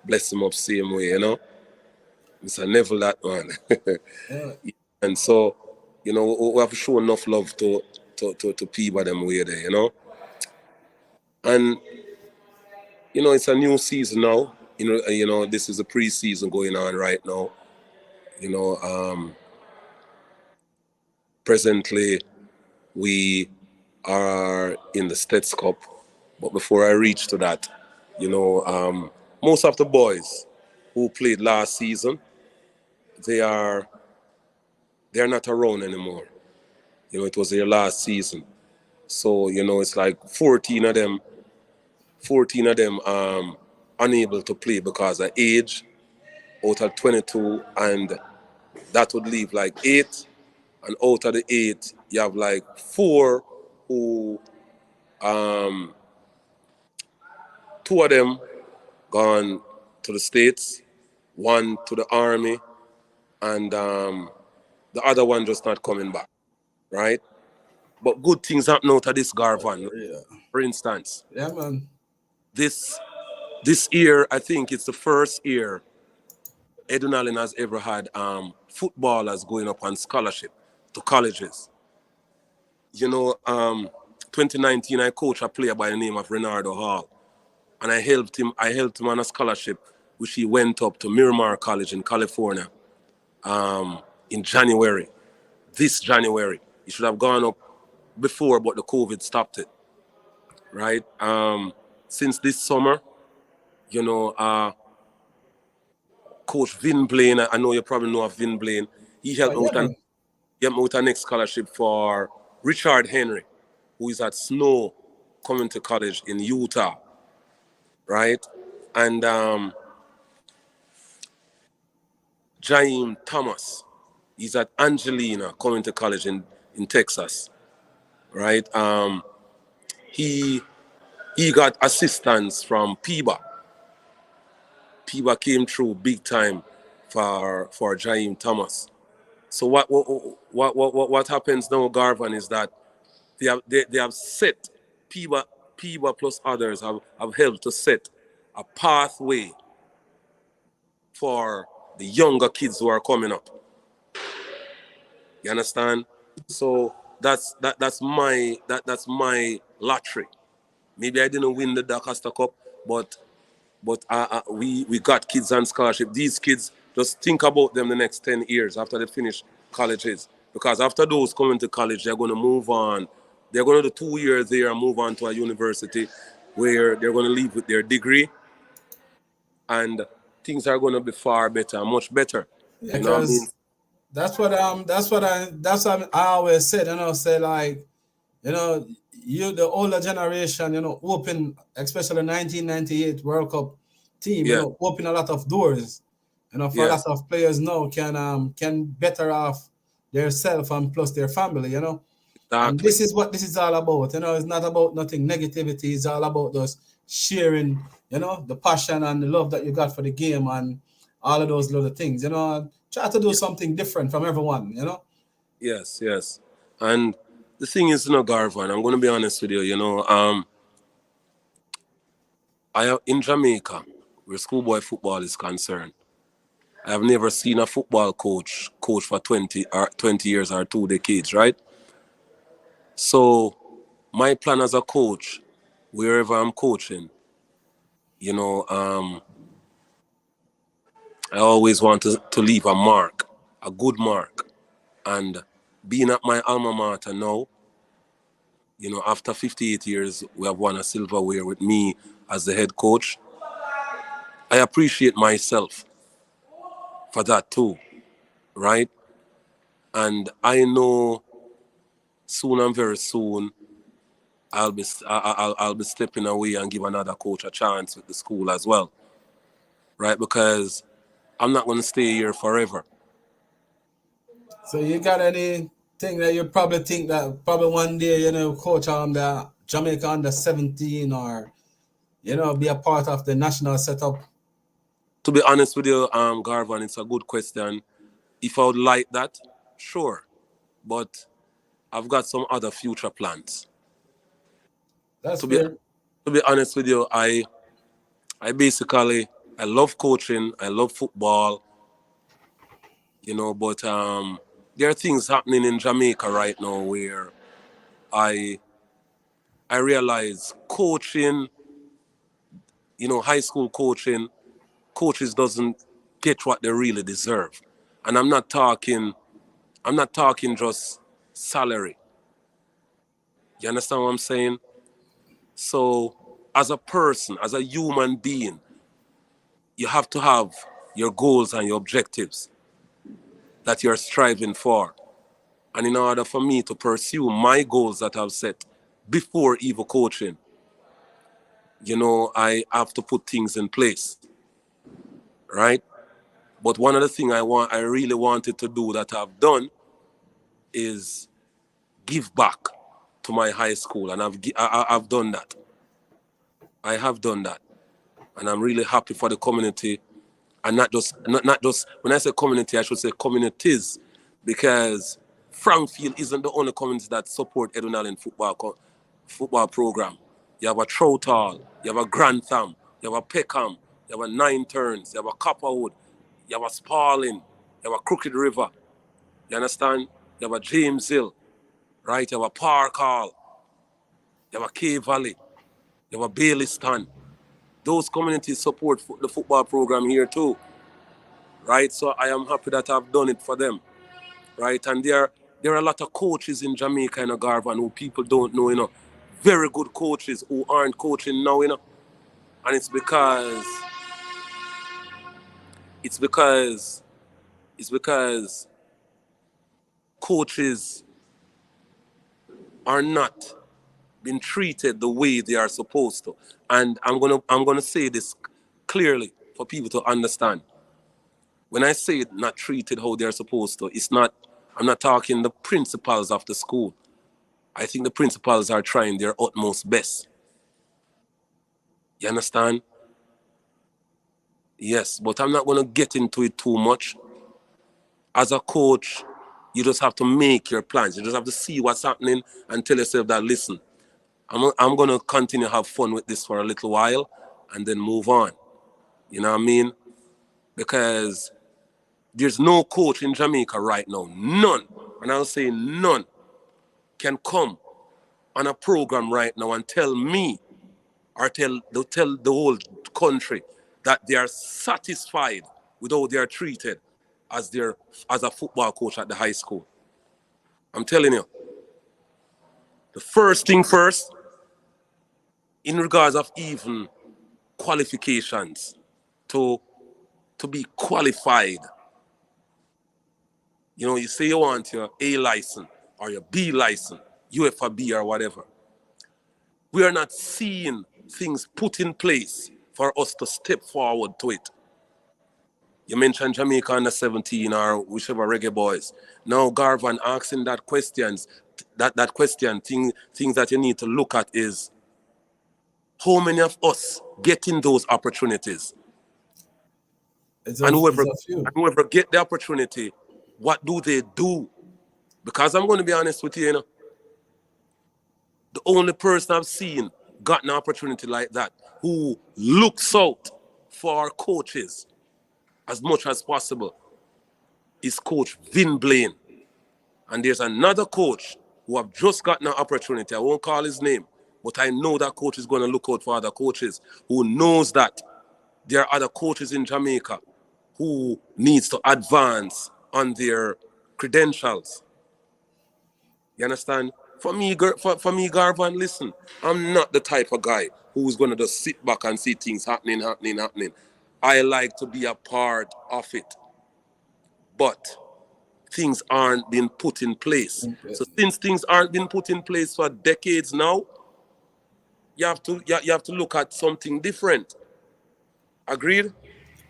bless him up same way, Mr. Neville, that man. Yeah. And so, we have to show enough love to PIBA them way there, And it's a new season now. This is a pre-season going on right now. You know, um, Presently we are in the States Cup, but before I reach to that, most of the boys who played last season, they are not around anymore. It was their last season, so it's like 14 of them unable to play because of age, out of 22, and that would leave like 8, and out of the 8 you have like 4 who 2 of them gone to the States, 1 to the Army, and the other one just not coming back. right? But good things happen out of this, Garvan. Yeah. For instance, Yeah, man. this this year, I think it's the first year Edwinallen has ever had footballers going up on scholarship to colleges. You know, 2019, I coached a player by the name of Renardo Hall, and I helped him. I helped him on a scholarship, which he went up to Miramar College in California in January. This January, he should have gone up before, but the COVID stopped it. Right? Since this summer, you know, Coach Vin Blaine. I know you probably know of Vin Blaine. He Oh, helped me yeah, with an man. get me with an next scholarship for Richard Henry, who is at Snow Community College in Utah, right? And Jaime Thomas, he's at Angelina Community College in Texas, right? He he got assistance from PIBA. PIBA came through big time for Jaime Thomas. So what happens now, Garvan, is that they have set PIBA plus others have helped to set a pathway for the younger kids who are coming up. You understand? So that's my lottery. Maybe I didn't win the Doncaster Cup, but we got kids on scholarship. These kids, just think about them the next 10 years after they finish colleges. Because after those coming to college, they're going to move on. They're going to do 2 years there and move on to a university where they're going to leave with their degree, and things are going to be far better, much better. Yeah, You know what I mean? because that's what I always said, say like, you the older generation, open, especially 1998 World Cup team, Yeah, open a lot of doors, for a yeah, lot of players now can better off their self and plus their family, And exactly. this is what this is all about. It's not about nothing negativity. It's all about just sharing, the passion and the love that you got for the game and all of those little things, and try to do Yeah, something different from everyone. yes, yes. And the thing is, Garvan, I'm going to be honest with you, in Jamaica, where schoolboy football is concerned, I have never seen a football coach for 20 years or 2 decades, right? So my plan as a coach, wherever I'm coaching, you know, um, I always want to leave a mark, a good mark. And being at my alma mater now, after 58 years, we have won a silverware with me as the head coach. I appreciate myself for that too, right? And I know soon and very soon I'll be stepping away and give another coach a chance with the school as well, right? Because I'm not going to stay here forever. So you got anything that you probably think that probably one day, coach on the Jamaica under 17 or, be a part of the national setup? To be honest with you, Garvan, it's a good question. If I would like that, sure, but I've got some other future plans. That's To be fair. to be honest with you, I basically I love coaching, I love football, but there are things happening in Jamaica right now where I I realize coaching, high school coaches doesn't get what they really deserve. And I'm not talking just salary. You understand what I'm saying? So as a person, as a human being, you have to have your goals and your objectives that you're striving for. And in order for me to pursue my goals that I've set before even coaching, I have to put things in place, right? But one of the things I really wanted to do that I've done is give back to my high school, and I've done that. I have done that, and I'm really happy for the community, and not just when I say community, I should say communities, because Frankfield isn't the only community that support Edwinallen football program. You have a Trowtall, you have a Grantham, you have a Peckham, you have a Nine Turns, you have a Copperwood, you have a Sparling, you have a Crooked River. You understand? You have a James Hill, right? You have a Park Hall, you have a K Valley, you have a Baileystown. Those communities support the football program here too, right? So I am happy that I've done it for them, right? And there are a lot of coaches in Jamaica and Garvan who people don't know, very good coaches who aren't coaching now, and it's because it's because coaches are not being treated the way they are supposed to. And I'm gonna say this clearly for people to understand. When I say not treated how they're supposed to, I'm not talking the principals of the school. I think the principals are trying their utmost best. You understand? Yes, but I'm not going to get into it too much. As a coach, you just have to make your plans. You just have to see what's happening and tell yourself that, listen, I'm going to continue to have fun with this for a little while and then move on. You know what I mean? Because there's no coach in Jamaica right now, none, and I'll say none, can come on a program right now and tell me or tell the whole country that they are satisfied with how they are treated as a football coach at the high school. I'm telling you, the first thing first, in regards of even qualifications to be qualified. You say you want your A license or your B license, UFAB or whatever. We are not seeing things put in place for us to step forward to it. You mentioned Jamaica under 17 or whichever reggae boys. Now Garvan asking that questions, that question, things that you need to look at is how many of us getting those opportunities? It's And a few. whoever get the opportunity, what do they do? Because I'm going to be honest with you, the only person I've seen got an opportunity like that who looks out for coaches as much as possible is Coach Vin Blaine. And there's another coach who have just gotten an opportunity. I won't call his name, but I know that coach is going to look out for other coaches who knows that there are other coaches in Jamaica who needs to advance on their credentials. You understand? For me, Garvan, listen, I'm not the type of guy who's going to just sit back and see things happening. I like to be a part of it. But things aren't being put in place. So since things aren't being put in place for decades now, you have to look at something different. Agreed?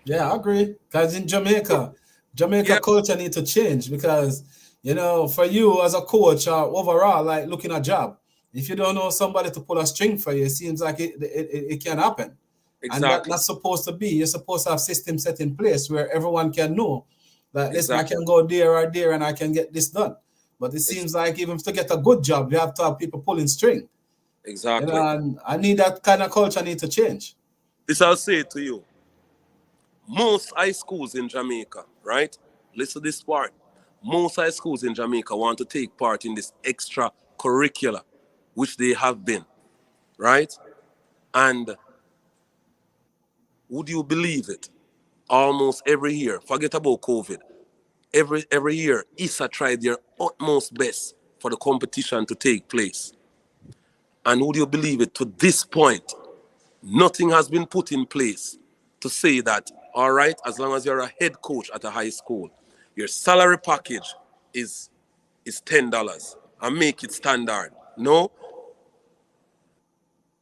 Yeah, I agree. Because in Jamaica Yeah, culture need to change because, for you as a coach or overall, like looking at job, if you don't know somebody to pull a string for you, it seems like it can happen. And that's exactly. not supposed to be. You're supposed to have systems set in place where everyone can know that, listen, I Exactly. can go there or there and I can get this done. But it seems like even to get a good job, you have to have people pulling string. Exactly. And I need that kind of culture need to change. This I'll say to you. Most high schools in Jamaica, right? Listen to this part. Most high schools in Jamaica want to take part in this extra curricula, which they have been, right? And would you believe it? Almost every year, forget about COVID, every year, ISA tried their utmost best for the competition to take place. And would you believe it? To this point, nothing has been put in place to say that, all right, as long as you're a head coach at a high school, your salary package is $10 and make it standard. No,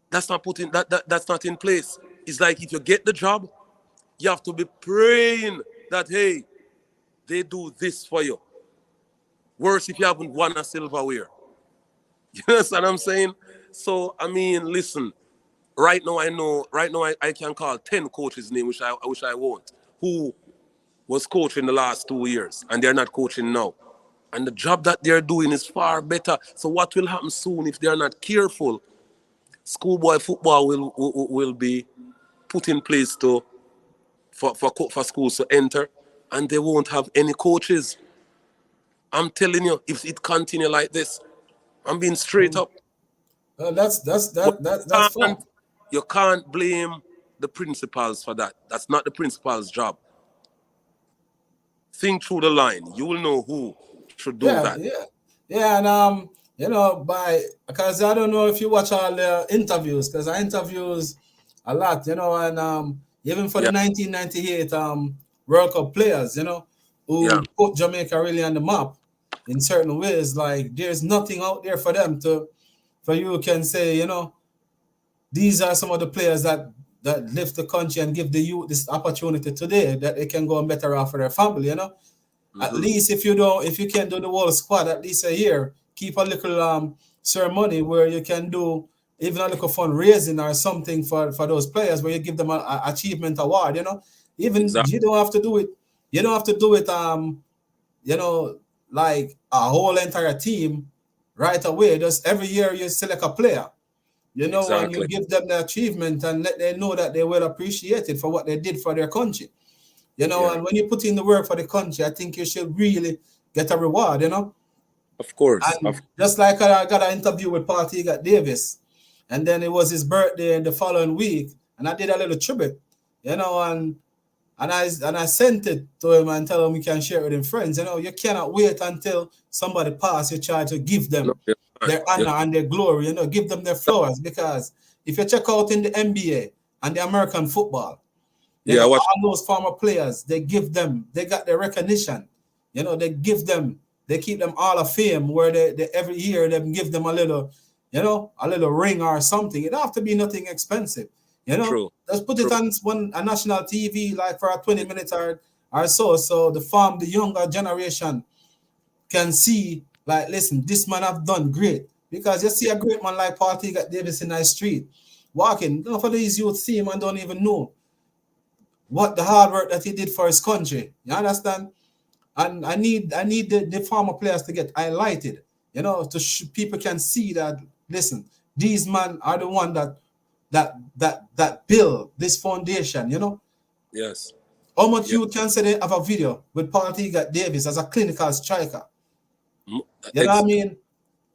that's not in place. It's like if you get the job, you have to be praying that, hey, they do this for you. Worse if you haven't won a silverware. You understand what I'm saying? So I mean, listen, right now I can call 10 coaches' name, which I won't, who was coaching the last 2 years and they're not coaching now. And the job that they're doing is far better. So what will happen soon if they're not careful? Schoolboy football will be put in place to for schools to enter, and they won't have any coaches. I'm telling you, if it continue like this, I'm being straight up. But That's fact. you can't blame the principals for that. That's not the principal's job. Think through the line. You will know who should do Yeah, that. yeah, yeah, and by because I don't know if you watch all the interviews, because I interviews a lot, and even for the Yeah, 1998 World Cup players, yeah, who put Jamaica really on the map in certain ways. Like there's nothing out there for them to, for you can say, these are some of the players that lift the country and give the youth this opportunity today that they can go and better off for their family. At least if you can't do the whole squad at least a year, keep a little ceremony where you can do even a little fundraising or something for those players, where you give them a achievement award. Even exactly. you don't have to do it like a whole entire team right away. Just every year you select a player, and you Exactly. give them the achievement and let them know that they will appreciate it for what they did for their country. Yeah, And when you put in the work for the country, I think you should really get a reward. of course. And just like I got an interview with Partiga Davis, and then it was his birthday the following week, and I did a little tribute, and I sent it to him and tell him we can share it with him friends. You cannot wait until somebody pass. You try to give No, them you can't. their honor and their glory. Give them their flowers, because if you check out in the NBA and the American football, Yeah, watch. all those former players, they got their recognition. They keep them all of fame, where they every year they give them a little ring or something. It don't have to be nothing expensive. True. Just put it True. on a national TV like for 20 minutes or so the younger generation can see, like, listen, this man have done great. Because you see a great man like Paul T. Davis in the street walking. None of these youth see him and don't even know what the hard work that he did for his country. You understand? And I need the former players to get highlighted, people can see that, listen, these men are the one that build this foundation. Yes. How much you can say they have a video with Paul T. Davis as a clinical striker? You know what I mean?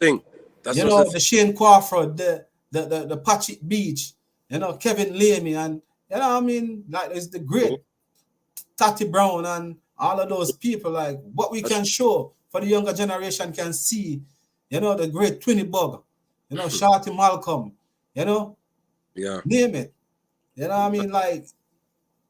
Thing. That's just The Shane Crawford, the Patrick Beach, Kevin Lamy, and like there's the great Tati Brown and all of those people. Like what we can show for the younger generation can see, the great Twinny Bug, Shorty Malcolm, yeah. name it. Like,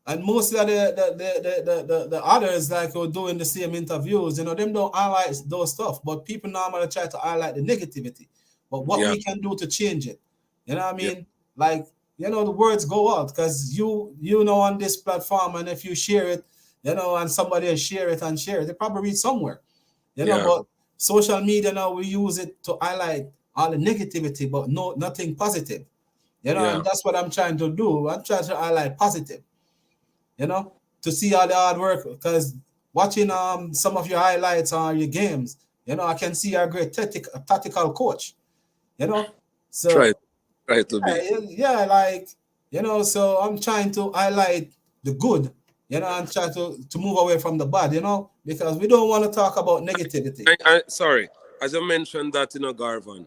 and most of the others like who are doing the same interviews, them don't highlight those stuff, but people normally try to highlight the negativity. But what we can do to change it, like, the words go out, because on this platform, and if you share it, and somebody else share it, they probably reach somewhere, but social media now, we use it to highlight all the negativity, but nothing positive, and that's what I'm trying to do. I'm trying to highlight positive, to see all the hard work, because watching some of your highlights on your games, I can see you're a great tactical coach, so try to be. yeah, like, so I'm trying to highlight the good, and try to move away from the bad, because we don't want to talk about negativity. Sorry, as you mentioned that, Garvan,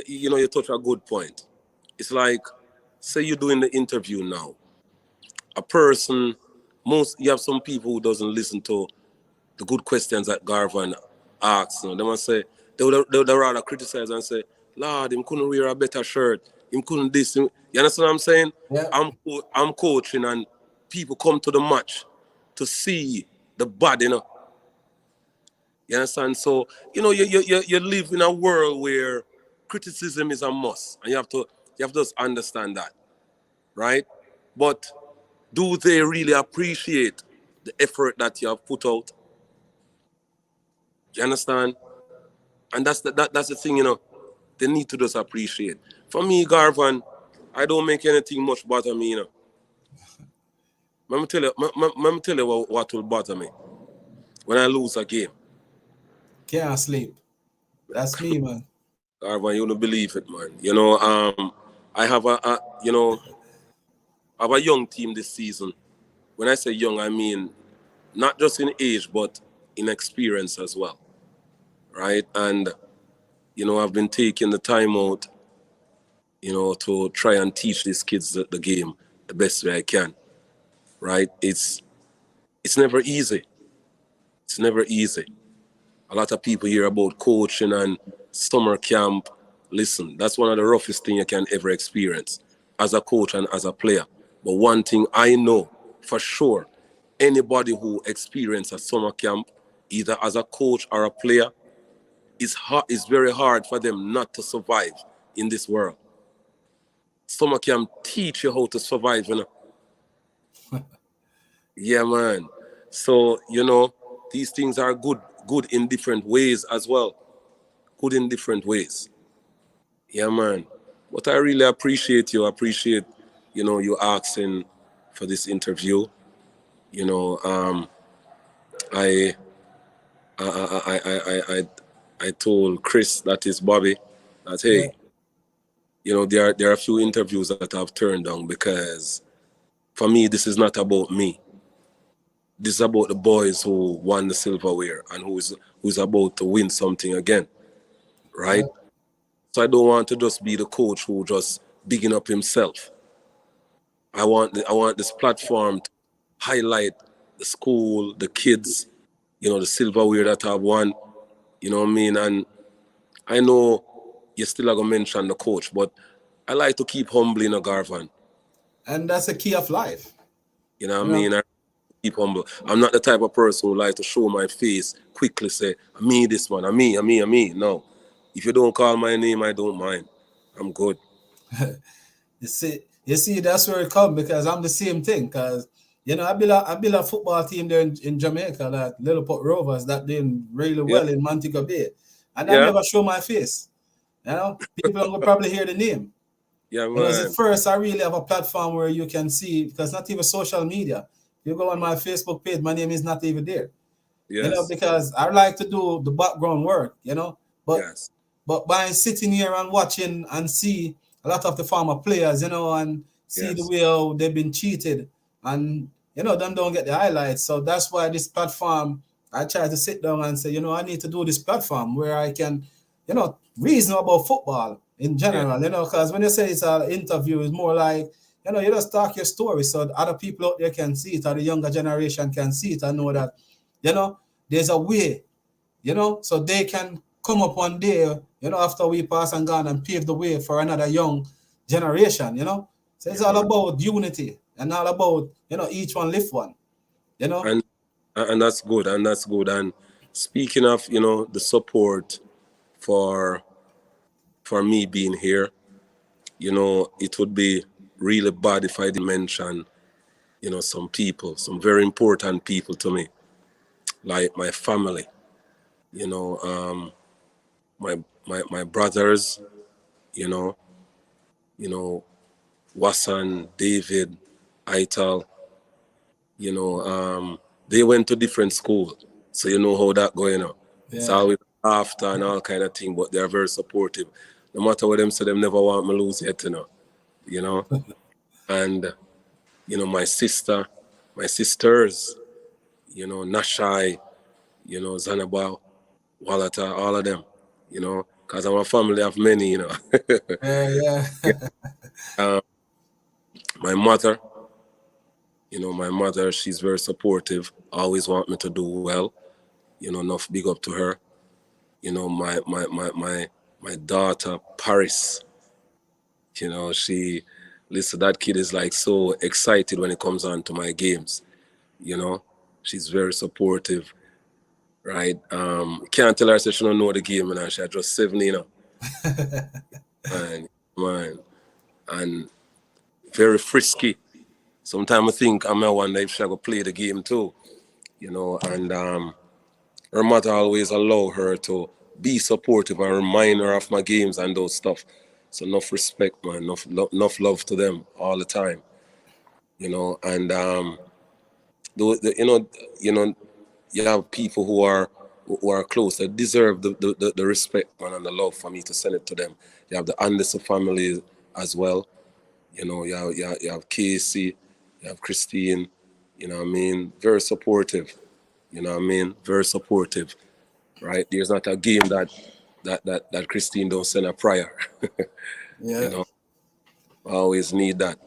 you touch a good point. It's like, say you're doing the interview now. A person, you have some people who doesn't listen to the good questions that Garvan asks. They must say, they would rather criticize and say, Lord, him couldn't wear a better shirt. Him couldn't this. You understand what I'm saying? Yeah. I'm coaching, and people come to the match to see the bad, You understand? So, you live in a world where criticism is a must, and you have to just understand that, right? But do they really appreciate the effort that you have put out? You understand? And that's the thing, They need to just appreciate. For me, Garvan, I don't make anything much bother me, Let me tell you what will bother me when I lose a game. Can't sleep. That's me, man. Garvan, you don't believe it, man. I have I have a young team this season. When I say young, I mean not just in age, but in experience as well, right? And I've been taking the time out, to try and teach these kids the game the best way I can, right? It's never easy. It's never easy. A lot of people hear about coaching and summer camp. Listen, that's one of the roughest things you can ever experience as a coach and as a player. But one thing I know for sure, anybody who experiences a summer camp, either as a coach or a player, it's very hard for them not to survive in this world. Summer camp teach you how to survive, Yeah, man. So, these things are good in different ways as well. Good in different ways. Yeah, man. But I really appreciate you. I appreciate, you asking for this interview. You know, I, I told Chris, that is Bobby, that Yeah. hey, there are a few interviews that I've turned down because for me, this is not about me. This is about the boys who won the silverware and who's about to win something again, Yeah. right? So I don't want to just be the coach who just bigging up himself. I want this platform to highlight the school, the kids, the silverware that I've won. You know what I mean? And I know you still are gonna mention the coach, but I like to keep humble in a Garvan. And that's the key of life. You know what You I know, mean? I keep humble. I'm not the type of person who like to show my face quickly, say, me this one, I me. No. If you don't call my name, I don't mind. I'm good. you see, that's where it comes because I'm the same thing. Because I built a football team there in Jamaica, that Little Port Rovers, that doing really Yeah, well in Montego Bay, and I yeah, never show my face. People will probably hear the name. yeah, It's the man. first I really have a platform where you can see, because not even social media. You go on my Facebook page, my name is not even there. Yes, Because I like to do the background work. But yes, by sitting here and watching and see a lot of the former players, and see the yes, way how they've been cheated, and them don't get the highlights. So that's why this platform, I try to sit down and say, I need to do this platform where I can, reason about football in yeah, general, because when you say it's an interview, it's more like, you just talk your story so that other people out there can see it, or the younger generation can see it and know that, there's a way, so they can come up one day, after we pass and gone, and pave the way for another young generation. So it's yeah, all man. about unity and all about, each one lift one, you know. And and that's good, and that's good. And speaking of, the support for me being here, it would be really bad if I didn't mention, some people, some very important people to me, like my family, you know, my brothers, you know, you know, Wassan, David, Aital, you know, they went to different school. So you know how that going on. It's Yeah. always after and all kind of thing, but they're very supportive. No matter what them say, them never want me lose yet, you know. And, my sisters, Nashai, Zanaba, Walata, all of them, because I'm a family of many. Yeah. My mother, my mother, she's very supportive, always want me to do well, enough big up to her. My daughter, Paris, she, listen, that kid is like so excited when it comes on to my games, you know. She's very supportive, right? Can't tell her that she don't know the game, and she's just 7. Man, and very frisky. Sometimes I think I wonder if she go play the game too, and her mother always allow her to be supportive and remind her of my games and those stuff. So enough respect, man, enough love to them all the time, and you have people who are who are close, they deserve the respect, man, and the love for me to send it to them. You have the Anderson family as well. You know, you have Casey, you have Christine. You know what I mean? Very supportive. You know what I mean? Very supportive. Right? There's not a game that Christine don't send a prayer. You Yeah. know, I always need that.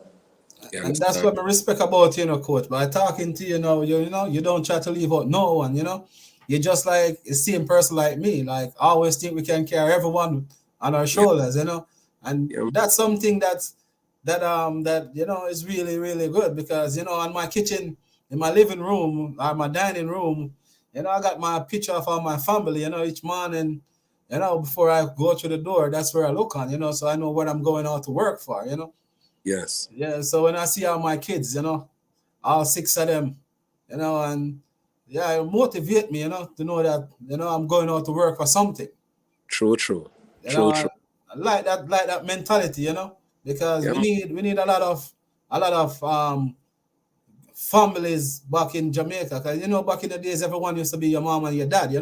You And that's understand? what I respect about you, coach. By talking to you now, you don't try to leave out no one. You're just like the same person like me. Like I always think we can carry everyone on our Yeah, shoulders. And yeah, that's something that is really, really good because on my kitchen, in my living room or my dining room, I got my picture of all my family, each morning, before I go through the door, that's where I look on, so I know what I'm going out to work for. yes, Yeah, so when I see all my kids, all six of them, and yeah, it motivate me, to know that, I'm going out to work for something. true, true, You know, true, I, true. I like that mentality, because Yeah, we need a lot of families back in Jamaica. Because back in the days, everyone used to be your mom and your dad,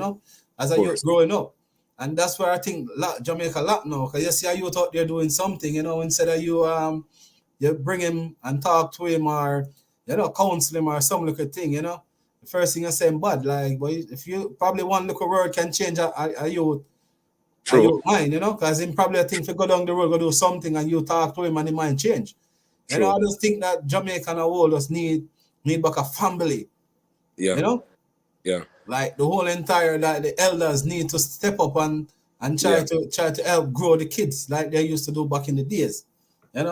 as of a youth course. growing up. And that's where I think Jamaica lack now. Because you see a youth out there doing something, instead of you bring him and talk to him or counsel him or some little thing. The first thing I say him bad, like, but if you probably one little word can change a youth True, mind, because him probably think to go down the road, go do something, and you talk to him and his mind change. true. I just think that Jamaica and the world just need back a family, Yeah, you know, yeah, like the whole entire, like the elders need to step up and try yeah. to help grow the kids like they used to do back in the days, True, and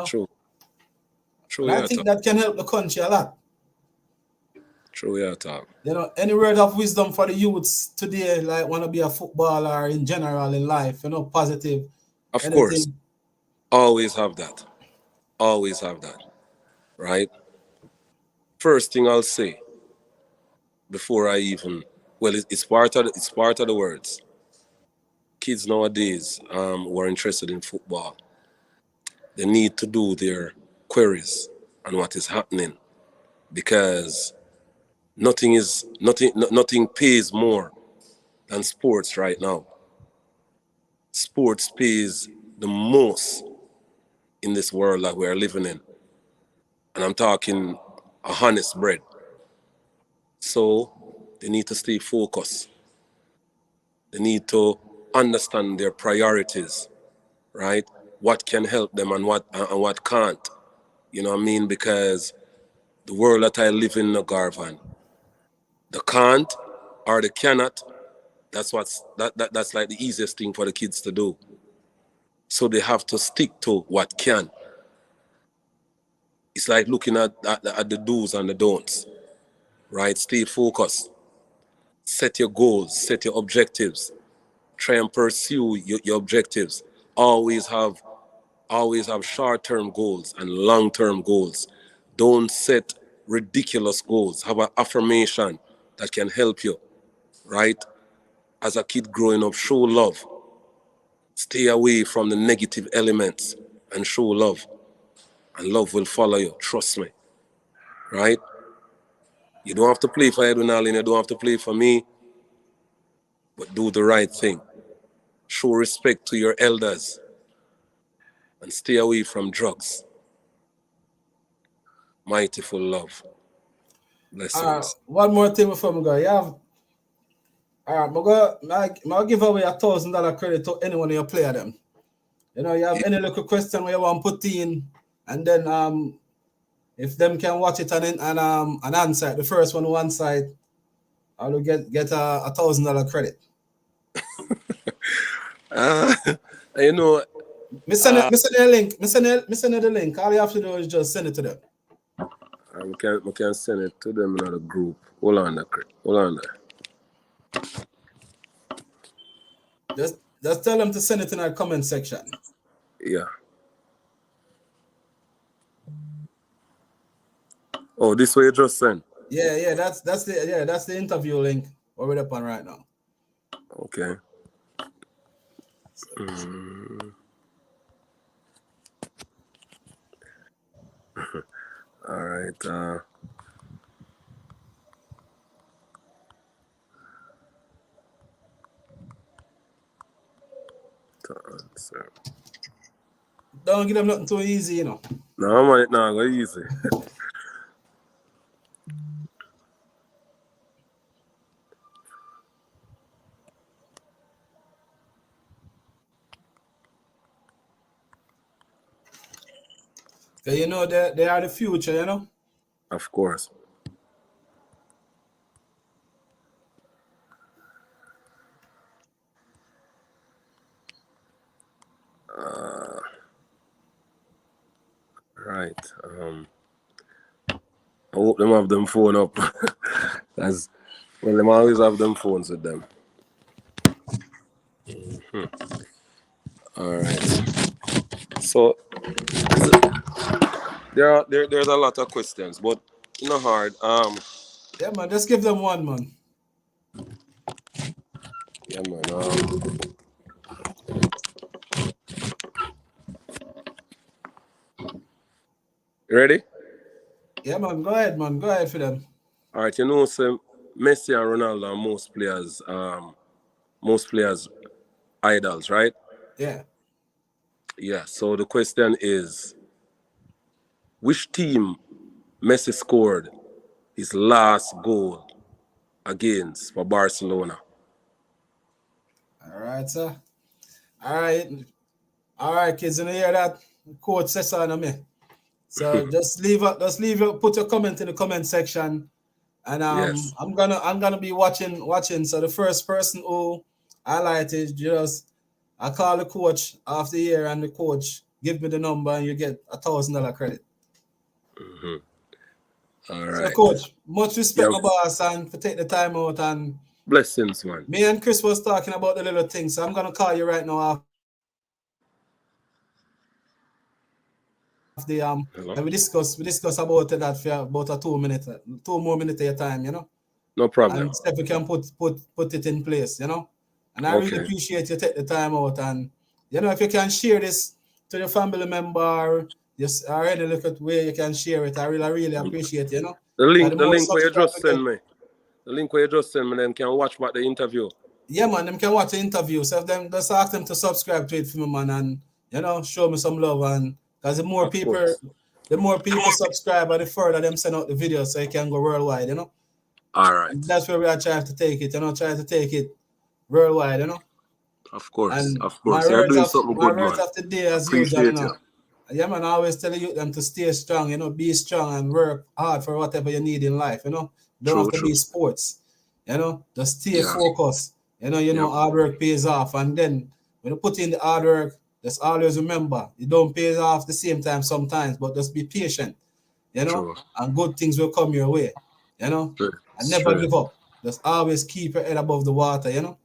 true. I Yeah, think talk. that can help the country a lot. True. Yeah, talk. Any word of wisdom for the youths today, like want to be a footballer in general in life, positive, Of course, anything? always have that. Always have that. Right. First thing I'll say before I even, well, it's part of the words. Kids nowadays who are interested in football, they need to do their queries on what is happening because nothing pays more than sports right now. Sports pays the most in this world that we're living in, and I'm talking a honest bread. So they need to stay focused. They need to understand their priorities, right? What can help them and what can't. You know what I mean? Because the world that I live in, Garvan, the can't or the cannot, that's like the easiest thing for the kids to do. So they have to stick to what can. It's like looking at the do's and the don'ts, right? Stay focused. Set your goals, set your objectives. Try and pursue your objectives. Always have always have short-term goals and long-term goals. Don't set ridiculous goals. Have an affirmation that can help you, right? As a kid growing up, show love. Stay away from the negative elements and show love. And love will follow you. Trust me, right? You don't have to play for Edwinallen, you don't have to play for me, but do the right thing. Show respect to your elders and stay away from drugs. Mightyful love. Blessings. One more thing before we go. You have I'll give away $1,000 credit to any one of your player them. You have Yeah. any little question where you want to put in, and then if them can watch it and answer it, the first one side, I will get a $1,000 credit. Uh, you know, Me send you the link. Me send you the link. All you have to do is just send it to them. we can send it to them in the group. Hold on there, Chris. Hold on there. Just tell them to send it in our comment section. Yeah. Oh, this way you just sent. Yeah. That's the interview link. What we're up on right now. Okay. So, All right. to answer. Don't give them nothing too easy, you know. No, man, it not go easy. Cause you know they are the future, you know. Of course. Right. I hope them have them phone up. As well, them always have them phones with them. All right. So there's a lot of questions, but not hard. Yeah, man, just give them one, man. Yeah, man. You ready? Yeah, man, go ahead, man. Go ahead for them. All right. You know, so Messi and Ronaldo are most players idols, right? Yeah. Yeah. So the question is, which team Messi scored his last goal against for Barcelona? All right, sir. All right. All right, kids, you hear that? Coach says on me. So just put your comment in the comment section. And Yes. I'm gonna be watching. So the first person who highlighted, I call the coach after the year and the coach give me the number and you get $1,000 credit. All So right. coach, much respect Yeah. my boss and for take the time out, and Blessings, man. me and Chris was talking about the little things. So I'm gonna call you right now after the Hello? and we discuss about that for about 2 more minutes of your time, you know. No problem. And see if we can put it in place, you know. And I really Okay. appreciate you take the time out, and you know, if you can share this to your family member, just already look at where you can share it. I really appreciate it, you know. The The link more where you subscribe just we get, send me. The link where you just send me, then can watch back the interview. yeah, man, them can watch the interview. So if them just ask them to subscribe to it for me, man, and you know, show me some love. And because Of course. the more people subscribe, and the further them send out the video, so it can go worldwide, you know. All right. And that's where we are trying to take it, you know, trying to take it worldwide, you know. Of course. And Of course. You're doing something my good, words man. of the day, as usual, you Appreciate know. you. Yeah, man, I always tell you them to stay strong, you know, be strong and work hard for whatever you need in life, you know. Don't have True, to true. be sports, you know. Just stay Yeah. focused. You Yep. know, hard work pays off. And then when you put in the hard work, just always remember, it don't pay off the same time sometimes, but just be patient, you know, True. and good things will come your way, you know. And never Straight. give up. Just always keep your head above the water, you know.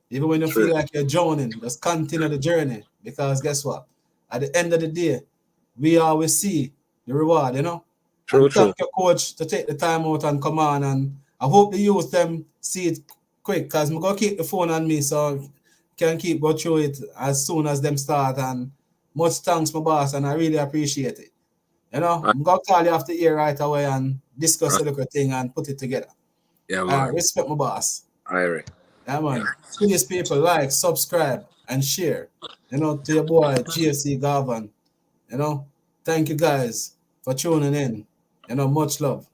Even when you feel Straight. like you're drowning, just continue the journey. Because guess what? At the end of the day, we always see the reward, you know. True, And true. thank your coach to take the time out and come on. And I hope the youth them see it quick, because I'm gonna keep the phone on me so can keep go through it as soon as them start. And much thanks, my boss, and I really appreciate it. You know, I, I'm gonna call you after here right away and discuss I, the little thing and put it together. yeah, man. Respect my boss. Irie. Yeah, Yeah. man. Please, people, like, subscribe, and share. You know, to your boy, GFC Garvan. You know, thank you guys for tuning in. You know, much love.